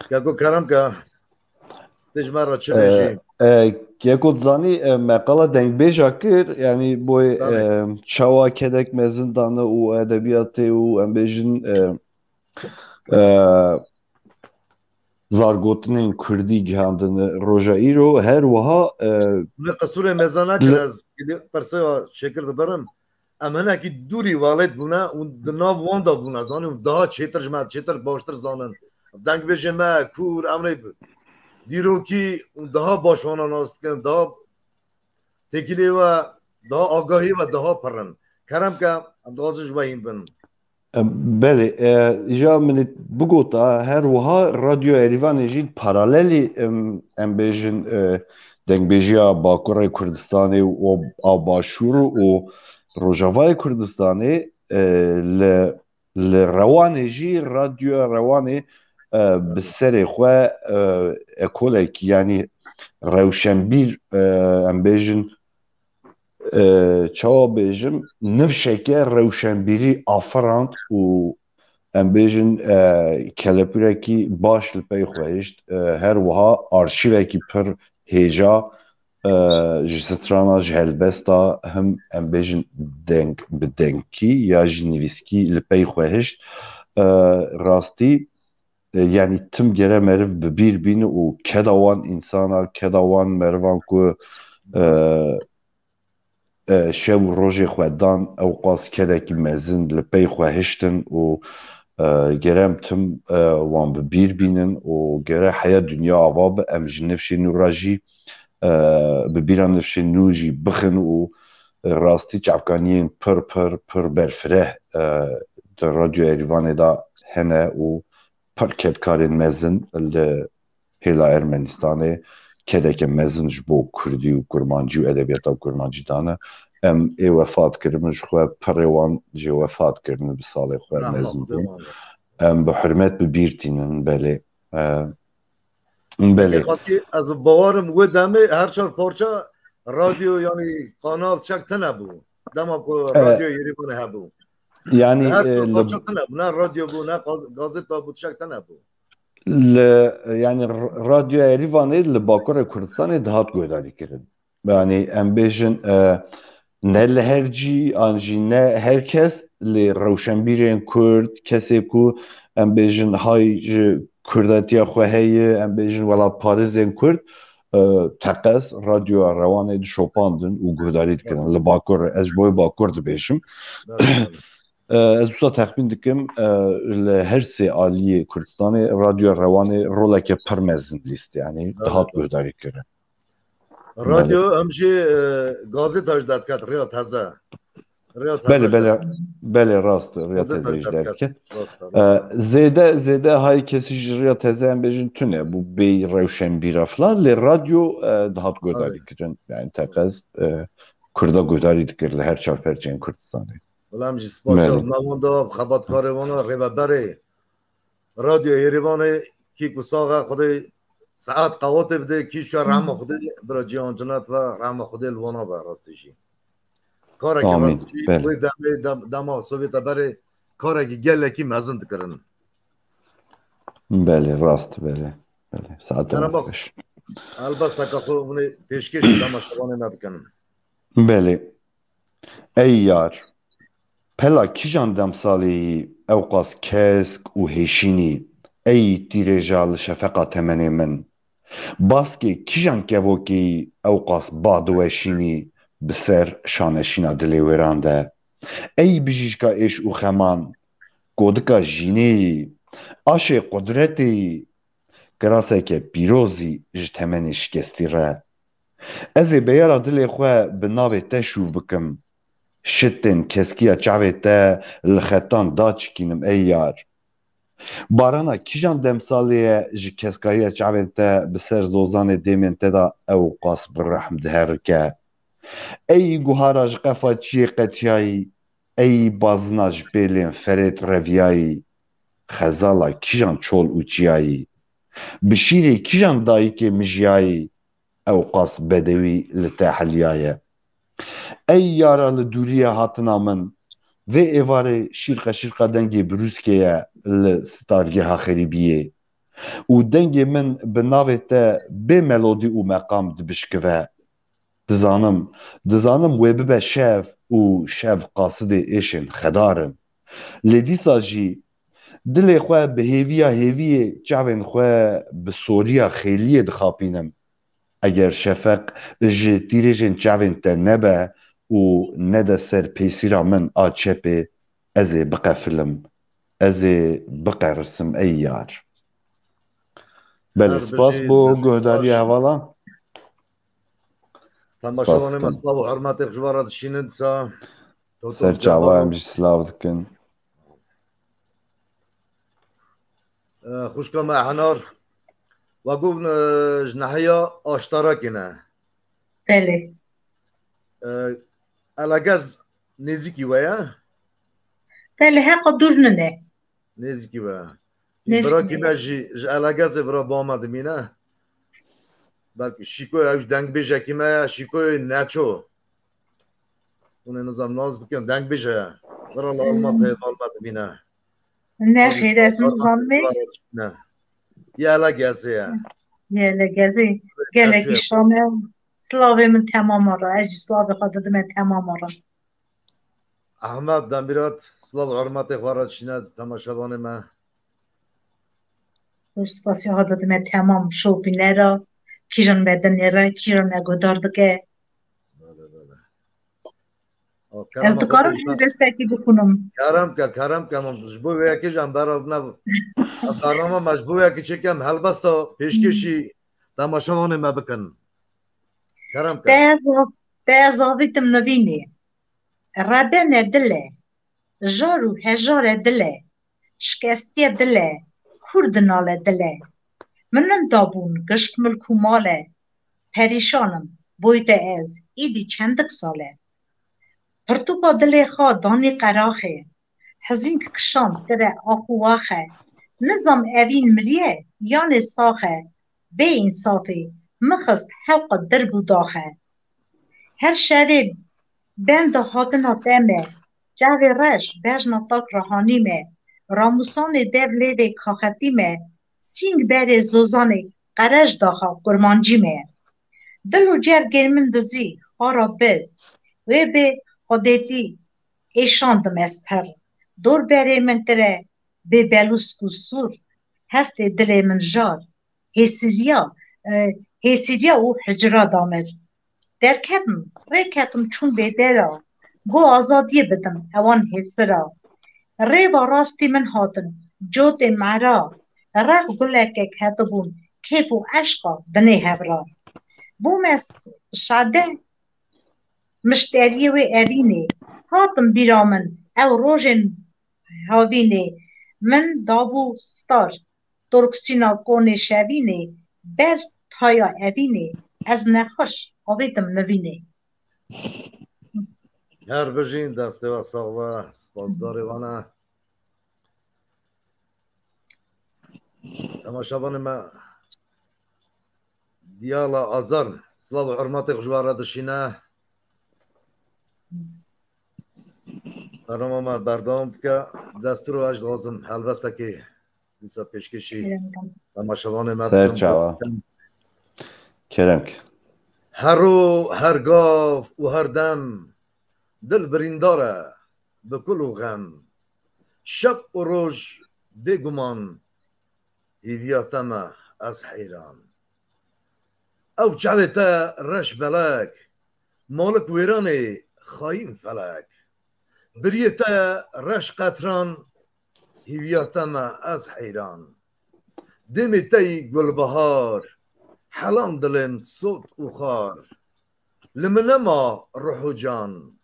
که کرم که تجمع را چه بشیم یکو زانی مقاله دنگ بیجا کر یعنی بوی چاوا کدک مزندانه و ادبیاتی و ام بیجن زارگوتنین کردی گهاندن روژا ایرو هر وها من قصور مزانه کن از پرسه شکر دبرم اما هنه که دوری والد بونه و دناو واندا بونه زانی و daha چیتر جمعه چیتر باشتر زانن دنگ بیجه ما کور امره بود دیرو که daha باشوانا ناست کن daha تکیلی و daha آگاهی و daha پرن کرم که امدازش بایم بن بله ایجا من بگوتا هر وها رادیو ایریوان جید پاراللی ام بیجن دنگ بیجیا باکوره کردستانی و آباشور و روجاوای کردستانی ل روانه جی رادیو روانه بسر خواه اکولک یعنی روشنبیر ام بیجن چاوا بیجم نفشکه روشنبیری آفراند و ام بیجن کلپورکی باش لپی خواهشت هر وها آرشیوکی پر هیجا جسترانا جهلبستا هم ام بیجن دنگ بدنگی یا جنویسکی لپی خواهشت راستی yani tüm gere meriv bir bini u kedawan insana kedawan mervan ku شev rojê xwe dan ew qas kedekî mezin li pey xwe hiştin û gerem tim wan bi bîr bînin û gere heya dunya ava bi em ji nifşê nû re jî bi bîra nifşê nû jî bixin û rastî çavkaniyên pir berfireh di Radyo Erîvanê da hene û pir kedkarên mezin li hêla Ermenistanê kedeke mezin ji bo Kurdî û Kurmancî û edebiyata Kurmancî dane em ê wefat kirin ji xwe pirê wan jê wefat kirin bi salê xwe mezin bûn em bi hurmet bi bîr tînin belê belê ez bawarim wê demê her çar parça radyo yani kanal çek tune bû dema ku radyo Yerîvanê hebû yani her çar parça tune bû ne radyo bû ne gazeta bû çek tune bû yani Radyo Erîvanê li Bakurê Kurdistanê dihat guhdarî kirin. Yani em bêjin ne li her cî an jî ne herkes lê rewşenbîrên Kurd kesê ku em bêjin hay ji kurdetiya xwe heye em bêjin welatparêzên Kurd teqez radyoya Rewanê dişopandin û guhdarî dikirin li Bakurê ez ji bo Bakur dibêjim ez wisa texmîn dikim li her sê aliyê Kurdistanê Radyo Rewanê roleke pir mezin lîst yani dihat guhdarî kirin. Radyo em jî gazeta ji derdiket rêya teze belê rast rêya teze ji derdiket zêde hayê kesî ji rêya teze em bêjin tune bû bê rewşenbîra filan lê radyo dihat guhdarî kirin yani teqez Kurda guhdarî dikir li her çar perçeyên Kurdistanê Ulan jî spasial navanda xebatkarê wana rêveberê Radyo Yerîvanê kî ku saxa Xwedê saet qewatê bide kî şa rehma Xwedê bira cîhan cinet ve rehma Xwedê li wana be rastî jî کاره که آمین. راست چی بله. وی دما سوویت بره کاره که گلکی مزن دکرن بله راست بله بله ساعت کرم با خوش. البته که خود اونی پیشکش دما شبانه نبکنن بله ای یار پلا کیجان دمسالی اوقاس کسک و هشینی ای تیرجال شفقا تمنی من باسکی کیجان کهوکی اوقاس بادوشینی بسر شانشینا دلی ویرانده ای بجیشکا ایش و خمان گودکا جینی آشه قدرتی کراسه که پیروزی جتمنی شکستی ره از بیارا دلی خواه بناوی تشوف بکم شتن کسکیا چاوی تا لخطان دا چکینم ای یار بارانا کیجان دمسالیه جی کسکایی چاوی تا بسر زوزان دیمین تدا او قاس برحم دهرکه ای گوهاراج قفا چی قتیایی ای بازناج بیلین فرید رویایی خزالا کیجان چول اوچیایی بشیری کیجان دایی که مجیایی او قاس بدوی لتحلیایه ای یارا لدوریه هاتنا من و ایواره شیرقه دنگی بروزکیه لستارگی ها خریبیه و دنگی من بناوه تا به ملودی و مقام دبشکوه دزانم و ببه شف و شف قاصد ایشن خدارم لیدیسا جی دل خواه به هیویه چاوین خواه به سوریا خیلیه دخاپینم اگر شفق جی تیریجن چاوین تا نبه و نده سر پیسیرا من آچپه از بقفلم از بقرسم ای یار بله هر سپاس بجی بو دست گهداری باش حوالا تما سپاس شبانه کن مسلا و حرمت اخجوارات شینند سا سر توتم چاوا هم جبارو جی سلاو دکن خوشکام احنار و گفت جنحیا آشتارا کنه بله الگز نزیکی ویا بله حق دور ننه نزیکی ویا برا کی نزدیک مجی الگز برا با آمد مینه بلکه شیکوی اوش دنگ بیجه کی ما شیکوی نچو اون نظام ناز بکن دنگ بیجه برا لالمات های لالمات مینه نه خودی خیر سال از حرمت نظام می نه یه الگزه یا یه لگزی گلگی نچوی شامه سلاوی من تمام را اجی سلاوی خواهد من تمام را احمد دنبیرات سلام حرمت خوارات شینه تماشاوان من سپاسی خواهد من تمام شوپی نرا کیجان بدن نرا کیجان نگودار دکه بله بله از کرم دکارم خودش این دستکی بکنم کرم که مجبور یکی جان برا نه برنامه مجبور یکی چکم هلبستا پیشکشی تماشاوان ما بکن کرم که ده زاویتم نوینی ربن دله جارو هجار دله شکستی دله کردنال دله منن دابون گشت ملکو ماله پریشانم بویده از ایدی چندک ساله پرتوکا دله خواه دانی قراخه حزین کشان دره آقواخه نظام اوین مریه یان ساخه به انصافی مخست حق دربو داخه هر شبه بند هاتنا دمه جاوی رش بجنا تاک رهانیمه راموسان دیو لیوی کاختیمه سینگ بری زوزانه قرش داخا قرمانجیمه دلو جر گرمن دزی خارا بل و به خودتی ایشاندم از پر دور بری من تره به بلوسکو سور هست دل من جار هیسیریا و حجرا دامر درکتم ریکتم چون بدرا گو آزادی بدم اوان حسرا ری با راستی من هاتن جوت مرا رق گلک کتبون کیف و عشقا دنی هبرا بوم شاده مشتری و اوینه هاتم بیرامن او روژن هاوینه من دابو ستار ترکسینا کونه شوینه بر تایا اوینه از نخوش آویدم نوینه هر بجین دسته و ساقوه سپاسدار وانه تماشاوان ما دیالا آزار سلاو حرمت خوشواره دشینه برنامه ما بردام که دستور واج لازم هلوسته که دیسا پیشکشی تماشاوان سر چاوا کرم که هر رو هر گاو و هر دم دل برینداره به کل و غم شب و روز بگمان هیویاتم از حیران او چعبتا رش بلک مالک ویرانی خاین فلک بریتا رش قطران هیویاتم از حیران دمیتی گلبهار حلان دلم صوت و خار لمنما روح و جان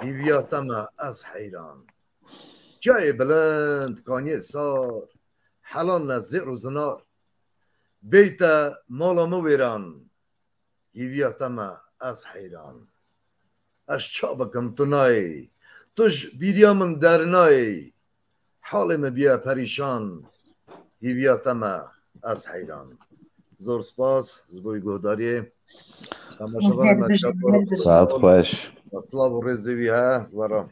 هیویاتم از حیران جای بلند کانی سار حلان نزیر و زنار بیتا مالا مویران هیویاتم از حیران اش چا بکم تو نای توش بیریامن در نای حالم بیا پریشان هیویاتم از حیران زور سپاس زبوی گهداری تماشاوان متشکر ساعت خوش اصلا و رزوی ها ورا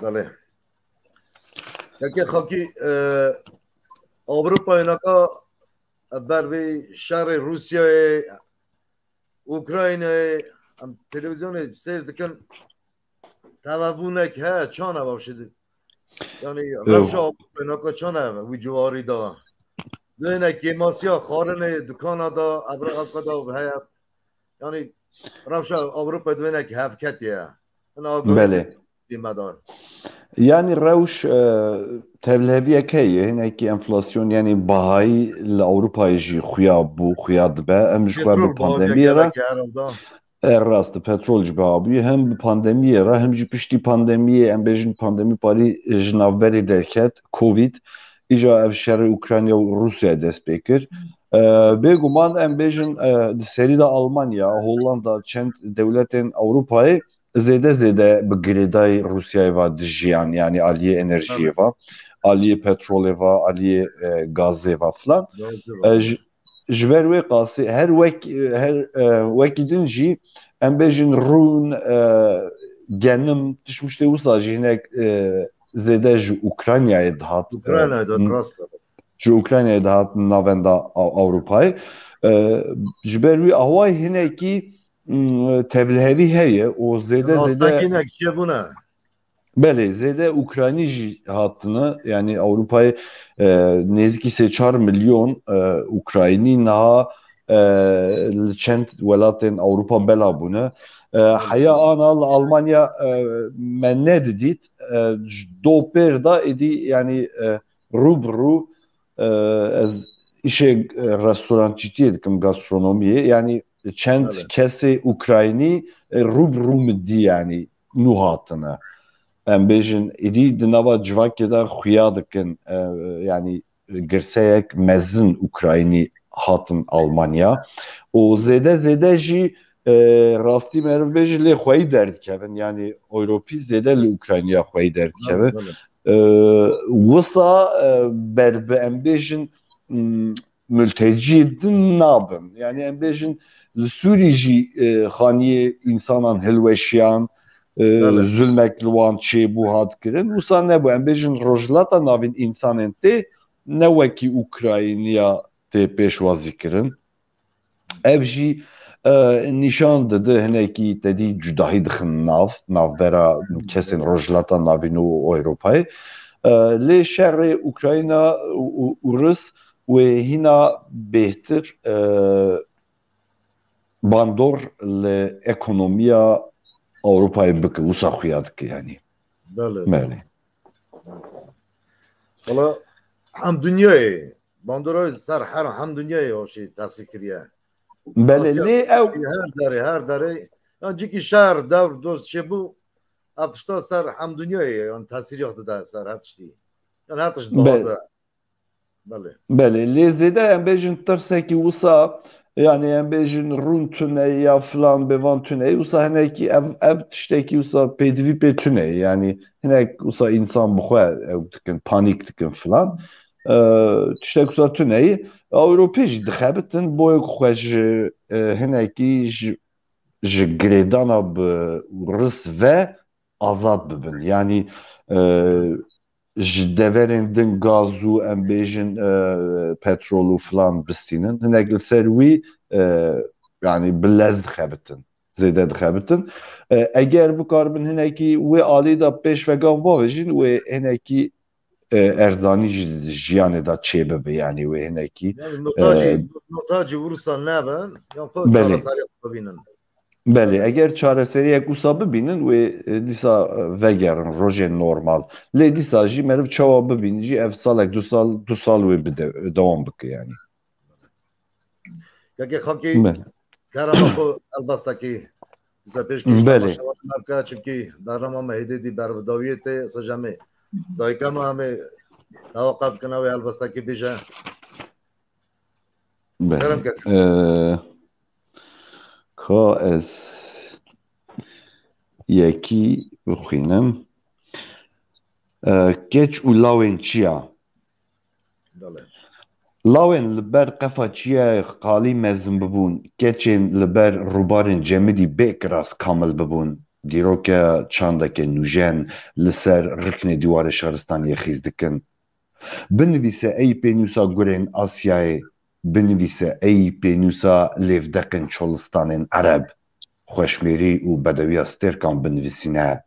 بله یکی خاکی اوروپا اینکا بر وی شهر روسیه اوکراین هم تلویزیون سیر دکن توابونک ها چانه باشد یعنی روشا اینکا چانه وی جواری دا دوینه گیماسیا خارن دکانا دا ابرقا دا و هیا یعنی روشا اوروپا دوینه که هفکتیه بله yani rewş tevliheviyek heye hinekî enflasyon yani bahayî li Avrupayê jî xuya bû xuya dibe em ji xwe bi pandemiyê re rast petrol ji biha bûye hem bi pandemiyê re hem jî piştî pandemiyê em bêjin pandemî parî ji navberê derket Covid îja ev şerê Ukrayna û Rusyayê dest pê kir bêguman em bêjin li serî de Almanya Hollanda çend dewletên Avrupayê zêde bi girêdayê Rusyayê ve dijiyan yani aliyê enerjiyê ve aliyê petrolê ve aliyê gazê ve filan ji ber wê qasî her wekî din jî em bêjin rûn genim tişmiştê wisa jî hinek zêde ji Ukraynayê dihat ji Ukraynayê dihat navenda Avrupayê ji ber wî awayê hinekî tevlihevî heye o zêde belê zêde Ukraynî jî hatine yani Avrupayê nêzîkî sê çar milyon Ukraynî niha li çend welatên Awropa bela bûne heya ana li Almanya me nedidît ji dopêr da êdî yani rûbirû ez îşê restorancîtiyê dikim gastronomiyê yani çend kesê Ukraynî rûbirû min dî yani nû hatine em bêjin êdî di nava civakê de xuya dikin yani girseyek mezin Ukraynî hatin Almanya û zêde jî rastî me ev bêjin lê xweyî derdikevin yani Ewropî zêde li Ukraynaya xweyî derdikevin wisa ber bi em bêjin mültecî din nabin yani em bêjin li Sûrî jî xaniyê însanan hilweşiyan zulmek li wan çêbû hat kirin wisa nebû em bêjin rojhilata navên însanên tê ne wekî Ukrayniya tê pêşwazî kirin ev jî nîşan dide hinekî tedî cudahî dixin navbera kesên rojhilata navîn û Ewropayê lê şerê Ukrayna û Rus wê hîna bêhtir bandor li ekonomiya Avrupayê bike wisa xuya dike yani belê valla hem dünyayê bandora ser hem dünyayê o şey tasîr kiriye belê lê ew her derê yan cikî şer devr dost çêbû ev tişta ser hem dünyayê yan tasîriyat dide ser her tiştî yan her tişt belê lê zêde em bêjin tirsekî wisa yani em bêjin rûn tuneyê ya filan bêvan tuneyê wisa hinekî ev tiştekî wisa pêdivî pê tuneyê yani hinek wisa însan bi xwe ew dikin panîk dikin filan tiştek wisa tuneyê Ewropê jî dixebitin boyê ku xwe ji hinekî ji ji girêdana bi risk ve azad bibin. Yani ji deverên din gaz û em bêjin petrol û filan bistînin. Hinek li ser wî yani bi lez dixebitin. Zêde dixebitin. Eger bikaribin hinekî wê alî da pêş vegav bavêjin wê hinekî erzanî ji jiyanê da çêbibe yani wê hinekî نوتاجی ورسان نبن یا خود Belê. چارەسەری ببینن Belê, eger çareseriyek wisa bibînin wê dîsa vegerin rojên normal. Lê dîsa jî meriv çawa bibîn jî ev salek du sal wê bide dewam bike yani. که خاکی Belê. کرم خو البستکی مثلا پیش کیش بله. تماشا نکه چونکی در ما مهدی بر بداویت سجامه دایکا ما همه توقف کنه و البستکی بیشه کرم Belê. که Ka ez yekî bixwînim. Keç û lawên çi ya? بله Lawên li ber qefa çiyayê qalî mezin bibûn, keçên li ber rûbarên cemidî bêkiras kamil bibûn, dîroke çandeke nûjen li ser riknê dîwarê şaristaniyê xîz dikin. Binivîse ey pênûsa gurên Asyayê, binivîse ey pênûsa lêvdeqên Çolistanên Ereb, xweşmêrî û bedewiya stêrkan binivîsîne.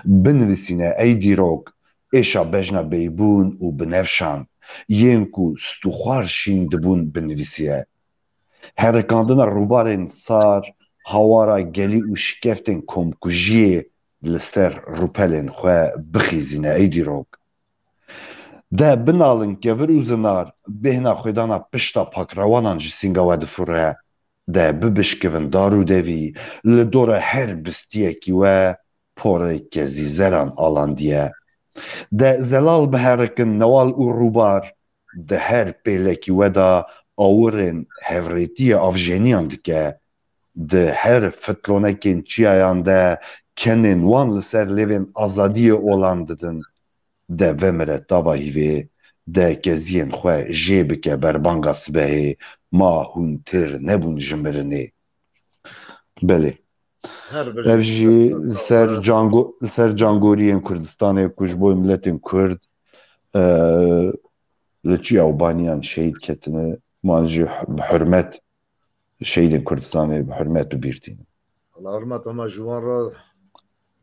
Binivîsîne ey dîrok, êşa bejna bêybûn û binevşan, yên ku stûxwar şîn dibûn binivîsiye. Herikandina rûbarên sar, hawara gelî û şikeftên komkujiyê li ser rûpelên xwe bixîzîne ey dîrok. De binalin kevir û zinar bêhna xwedana pişta pakrewanan ji sînga we difure, de bibişkivin dar û devî, li dora her bistiyekî we poreke zîzeran alandiye. De zelal biherikin newal û rûbar, di her pêlekî we da awirên hevrêtiya avjeniyan dike, di her fitlonekên çiyayan de kenên wan li ser lêvên azadiyê olan didin, de vemire tava hîvê, de keziyên xwe jê bike berbanga sibehê, ma hûn tir nebûn ji mirinê. Belê. her Ev jî bir li ser cangoriyên Kurdistanê ku ji bo milletên Kurd li çiya û baniyan şehîd ketine, wan jî bi hurmet şehîdên Kurdistanê bi hurmet bibîrtînin. Allah hürmet ama juvan ra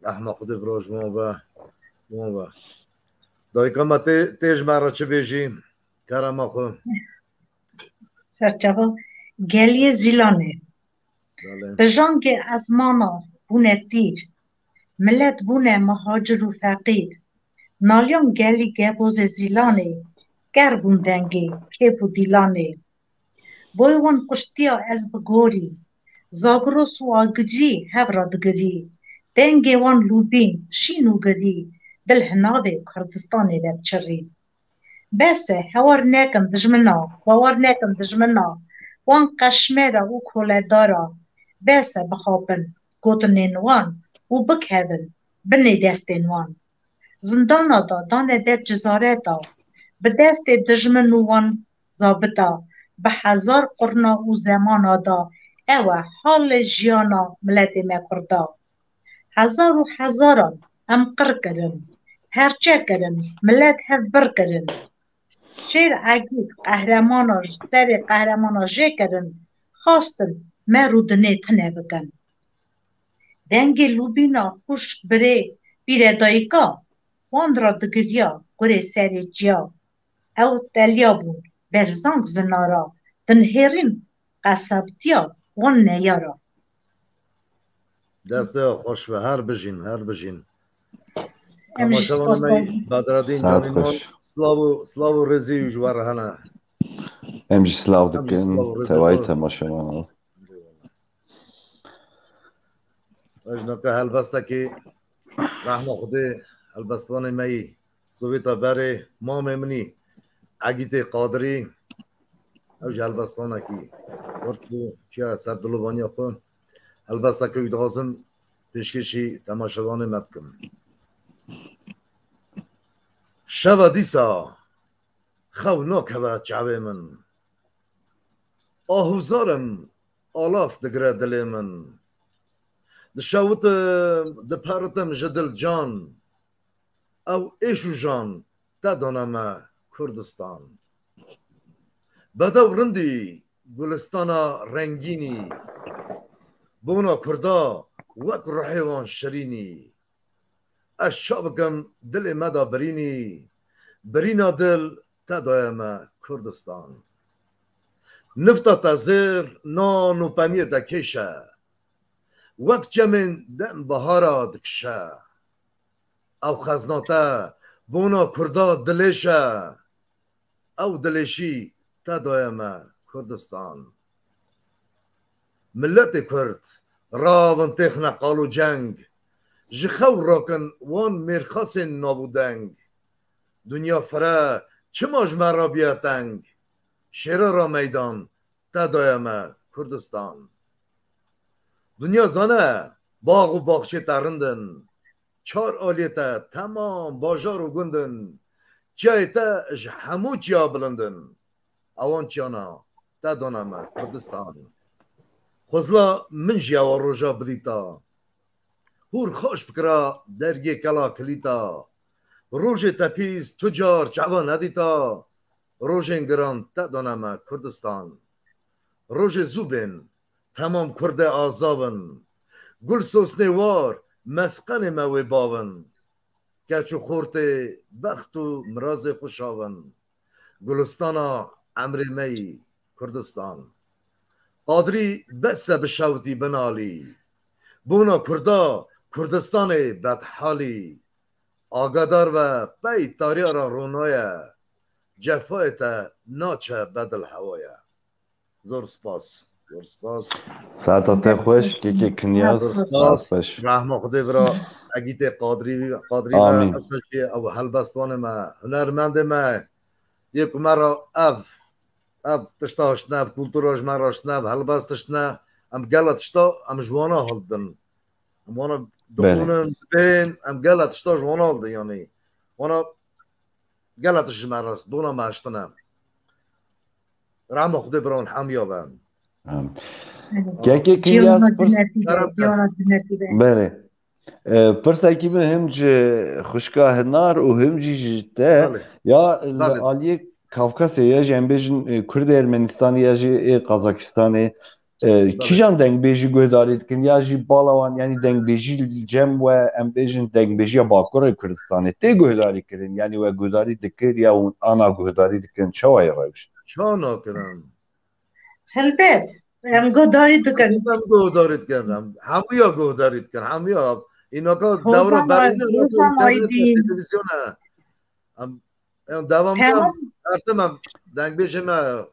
rahme xudi bro juvan ve dayka ma tej mara çi bêjî kerema xwe Serçava geliye zilane. بله Bejangê ezmana bûne tîr, millet bûne mihacir û feqîr. Naliyan gelî gebozê zîlanê, ger bûn dengê, kêf û dîlanê. Boy wan kuştiya ez bi gorî, zagiros û agirî hev ra digirî. Dengê wan lûbîn, şîn û girî, dil hinavê Kurdistanê ve çirî. Bes e hewar nekin dijmina, bawar nekin dijmina, wan qeşmêra û koledara. Bes e bixapin gotinên wan û bikevin binê destên wan. Zindana da dane der cizareta, bi destê dijmin û wan zabita, bi hezar qurna û zemana da, ew e halê jiyana milletê me Kurda. Hezar û hezaran em qir kirin, herçe kirin, millet hev bir kirin. Şêr egîd qehremana ji serê qehremana jê kirin, xastin mer û dinê tune bikin. Dengê lûbîna xuşk birê bîre dayika, wan ra digiriya gurê serê ciya. Ew teliya bûn berzang zinara, dinhêrîn qesebtiya wan neyara. دسته خوش و هر بجین Em jî تماشا spas ونمی بدردین Saet جانیمان xweş. سلاو و رزی و جوار هنه Em jî silav Em jî dikin, silav û rêza tevahî xwe. temaşevan. اجنکه هلبسته که رحمه خودی هلبستان می سویتا بره مام منی عگیت قادری اوج هلبستانه کی خورد بو چیا سر دلوانی خون هلبسته که دغازم پیشکشی تماشاوان مبکم شب دیسا خو ناکوه چعبه من آهوزارم آلاف دگره دل من دشاوت دپارتم جدل جان او ایشو جان تدانم کردستان بدو رندی گلستانا رنگینی بونا کردا وک رحیوان شرینی اش شابکم دل مدا برینی برینا دل تدایم کردستان نفتا تزیر نان و پمیه دکیشه وک جمن دم بهارا دکشه او خزناته بونا کردا دلیشه او دلیشی تدایم کردستان ملت کرد راون تخنا قالو جنگ جخو راکن وان مرخص نابودنگ دنیا فره چه مجمع را بیاتنگ شیره را میدان تدایم کردستان دنیا زانه باغ و باغچه ترندن چار آلیتا تمام باجار و گندن جایتا همو چیا بلندن اوان چیانا تدانم کردستان خوزلا من جیا و روژا بدیتا هور خوش بکرا درگی کلا کلیتا روژ تپیز تجار چعوا ندیتا روژن گران تدانم کردستان روژ زوبن تمام کرده آزاون گل سوسنه وار مسقن موی باون گچو خورته بخت و مراز خوشاون گلستانا عمر می کردستان قادری بس بشوتی بنالی بونا کردا کردستان بدحالی آگادار و بی تاریخ را رونایه جفایت ناچه بدل هوایه زور سپاس زور سپاس ساعتات خوش که کنیاز زور ساعت سپاس خوش رحمه خدا برا اگیت قادری و آمین اصلشی او هلبستان ما هنرمند ما یک مرا اف تشتاش نف کلتوراش مراش نف هلبستش نه ام گلتشتا ام جوانا هلدن ام وانا دخونن بین ام گلتشتا جوانا هلدن یعنی وانا گلتش مراش دونا ماشتنه رحمه خدا بران همیا بند که کنیاز جیانا جنتی به بله پرسکی من هم جه خوشگاه هنار و هم جیجته بله یا بله آلیه کافکاسya ya jembejin Kurd Ermenistan'ı ya jî Kazakistan'ı kîjan dengbêjî guhdarî dikin ya jî balawan yani dengbêjî cem ve em bêjin dengbêjiya Bakurê Kurdistanê tê guhdarî kirin yani we guhdarî dikir ya ana guhdarî dikin çawa ye rewş çana kirin helbet em godari dikin em guhdarî dikin hemûya guhdarî dikin hemûya înaka dewra berîne Hozan Aydin televizyona em devamlı Tamam em dengbêjê me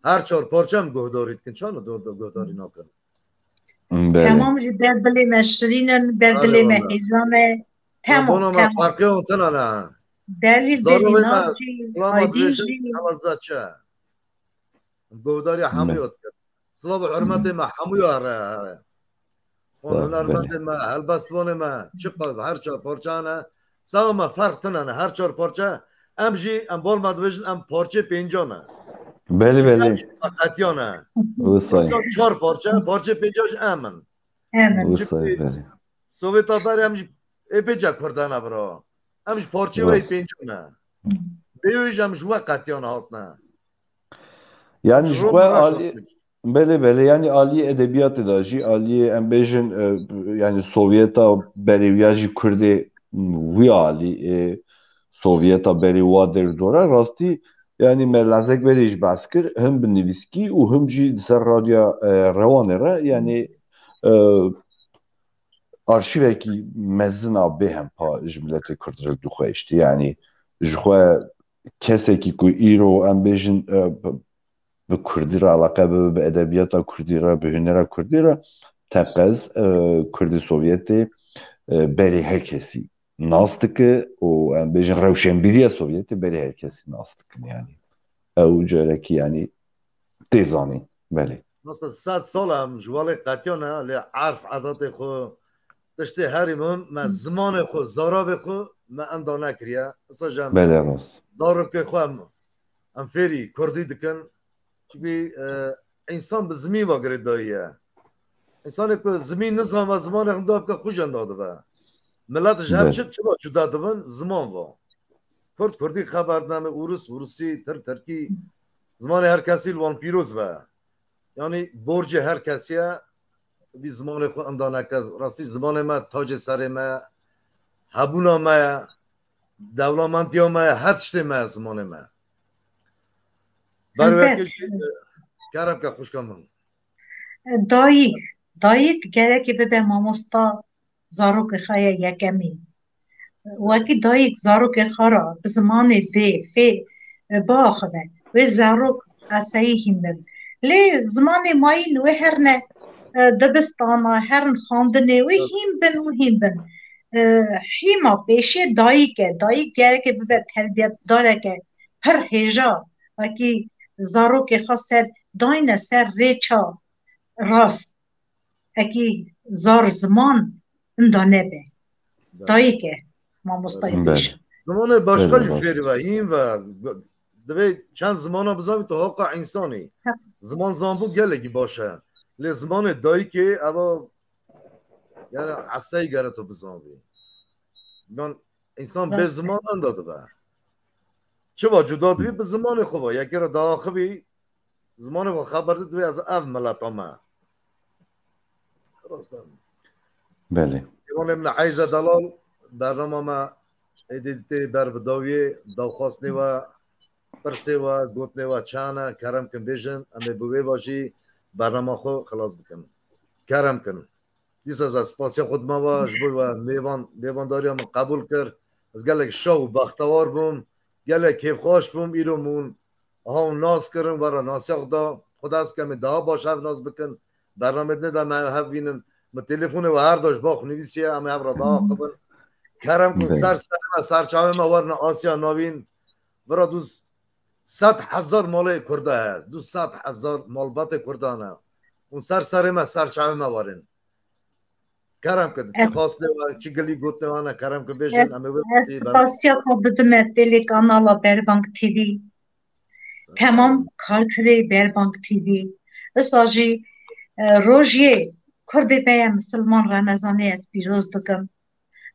her çar parçam guhdarî dikin çana guhdarî nakin tamam ji derdilê me şirînin derdilê me hêzane tamam bona me tamam farqê tuna ne delî Zarove me delî jî kulama Aydin dirêjin jî hewazda çe guhdarî hemûya dikin Slav û hurmetê me hemûya here wan hunermendê me helbestvanê me çi her çar parça ne sawa me ferq tune ne her çar parça em jî em bol me dibêjin em parçê pêncan e Belê belê qetiyan e wisa çar parça parçê pêncan ji em in hemen wisa belê Sovyeta berê em jî êpêca Kurdan e bira em ji parçê wê pêncan e bêwî jî em ji we qetiyan hatine yani ji xwe alî belê belê yani alî edebiyatê da jî alî em bêjin yani Sovyeta berê ya jî Kurdê wî alî Sovyeta berê wa derdora rastî yani me lezek berê jî behs kir him bi nivîskî û him jî di ser radyoya Rewanê re yani arşîvekî mezin a bêhempa ji miletê Kurd re dixwêştî yani ji xwe kesekî ku îro em bêjin bi Kurdî re eleqe bibe bi edebiyata Kurdî re bi hunera Kurdî re teqez Kurdî Sovyetê berê her kesî nas dike û em bêjin rewşenbîriya Sovyetê berê her kesî nas dikin yani ew carekî yani tê zanîn belê Nasıl 100 sal em ji walê qetiyan e lê erf edatê xwe tiştê herî min me zimanê xwe zarabê xwe me enda nekiriye esa jî em belê rast zarokê xwe em fêrî Kurdî dikin çünkü insan bi zimî ve girêdayî ye انسان که زمین نظام و زمان هم داد که خوش انداده و ملت جهب چه با جدا دوان زمان و کردی خبرنامه روسی ترکی زمان هر کسی لوان پیروز و یعنی برج هر کسی بی زمان خود اندانه که راستی زمان ما تاج سر ما هبونا ما دولامندی ما هر چیز ما زمان ما برای وکیل کارم که خوش کنم دایک گره به ماموستا زاروک خای یکمی وکی دایک زاروک خارا به زمان دی فی باخبه و زاروک اسایی هیمبن لی زمان ماین و هرنه دبستانا هرن خاندنه و هیمبن هیما پیشی دایک گره که به تربیت داره که پر هجا وکی زاروک خاص داینه سر ریچا راست اکی زار زمان اندانه به دایی که ما مستایی پیش زمان باشقا فیری و این و دوی چند زمان ها بزامی تو حقا انسانی زمان زنبو گلگی باشه لی زمان دایی که اما یعنی عصایی گره تو بزامی انسان به زمان انداده به چه با جدا دوی به زمان خوبا یکی را داخبی زمان با خبر دوی از او ملت آمه بله ایوان ابن عیز دلال برنامه ما ایدیتی بر بداوی داخواستنی و پرسی و گوتنی و چانه کرم کن بیشن امی بوی باشی برنامه خو خلاص بکن کرم کن دیس از سپاسی خود ما باش بوی و میوان داری هم قبول کرد از گلک شو بختوار بوم گلک کیف خوش بوم ایرو مون ها ناز کرن ورا ناسیاق دا خدا است که می دا باش هف ناز بکن برنامه نده ما هف بینن ما تلفون و هر داشت باخ نویسیه اما هف را دا خبن کرم کن سر چاوه ما ورن آسیا نوین ورا 200,000 مال کرده هست 200,000 مالبات کردانه اون سر ما سر چاوه ما ورن کرم کن چه خواسته و چه گلی گوته وانه کرم کن بیشن اسپاسیا کابدمه تلی کانالا بربانک تیوی تمام کارکری بربانک تیوی اساجی روژیه کردی بیا مسلمان رمضانی از پیروز دکم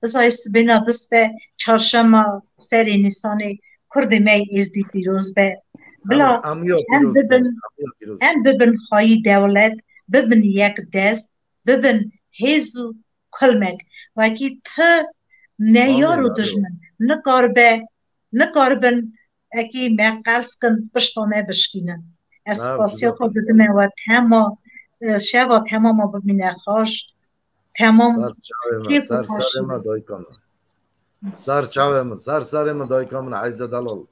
اساس بنا دست به چهارشنبه سری نیسانی کردی می ازدی پیروز به بلا هم ببن خواهی دولت ببن یک دست ببن هیزو کلمک وکی تا نیارو دجمن نکاربن اکی مقلس کن پشتانه بشکینن اسپاسیا که بدمه و تمام شبا تمام ببینه خوش تمام سر ما دای کامن سر چاوه من سر ما دای کامن عیزه دلال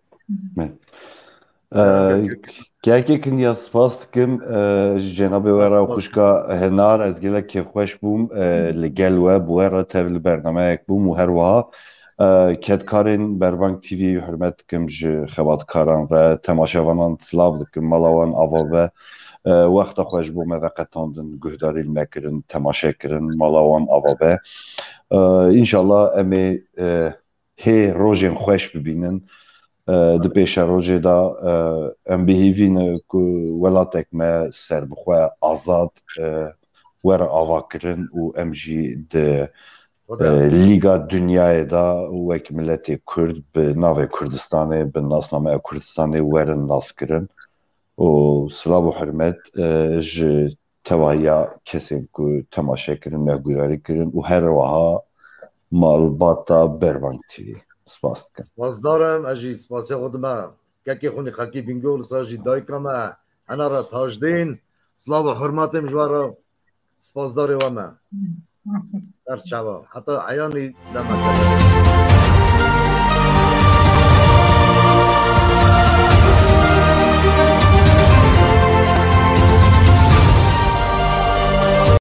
گرگه کنیا سپاس دکم جناب ورا خوشکا هنار از گله که خوش بوم لگل و بوهر تبل برنامه یک بوم و هر وها کدکارین بربانک تیوی حرمت دکم خباتکاران و تماشاوانان سلاو دکم ملاوان آوا و وقت خوش بوم و قطاندن گهداری المکرن تماشا کرن ملاوان آوا به انشالله امی هی روژین خوش ببینن د پیش روزه دا ام بهیوین که ولاتک ما سر بخواه آزاد ور آوا کرن و ام جی د لیگا دنیای دا و یک ملت کرد به ناو کردستانه به ناسنامه کردستانه ور ناس کرن و سلام و حرمت ج تواهیا کسی که تماشا کرن مهگویاری کرن و هر وها مالباتا بربانک تیوی سپاس دارم اجی سپاسی خودم که خونی خاکی بینگول ساجی دایکم انا را تاجدین سلام و حرمتم جوارا سپاس داره و من در چوا حتی عیانی دمک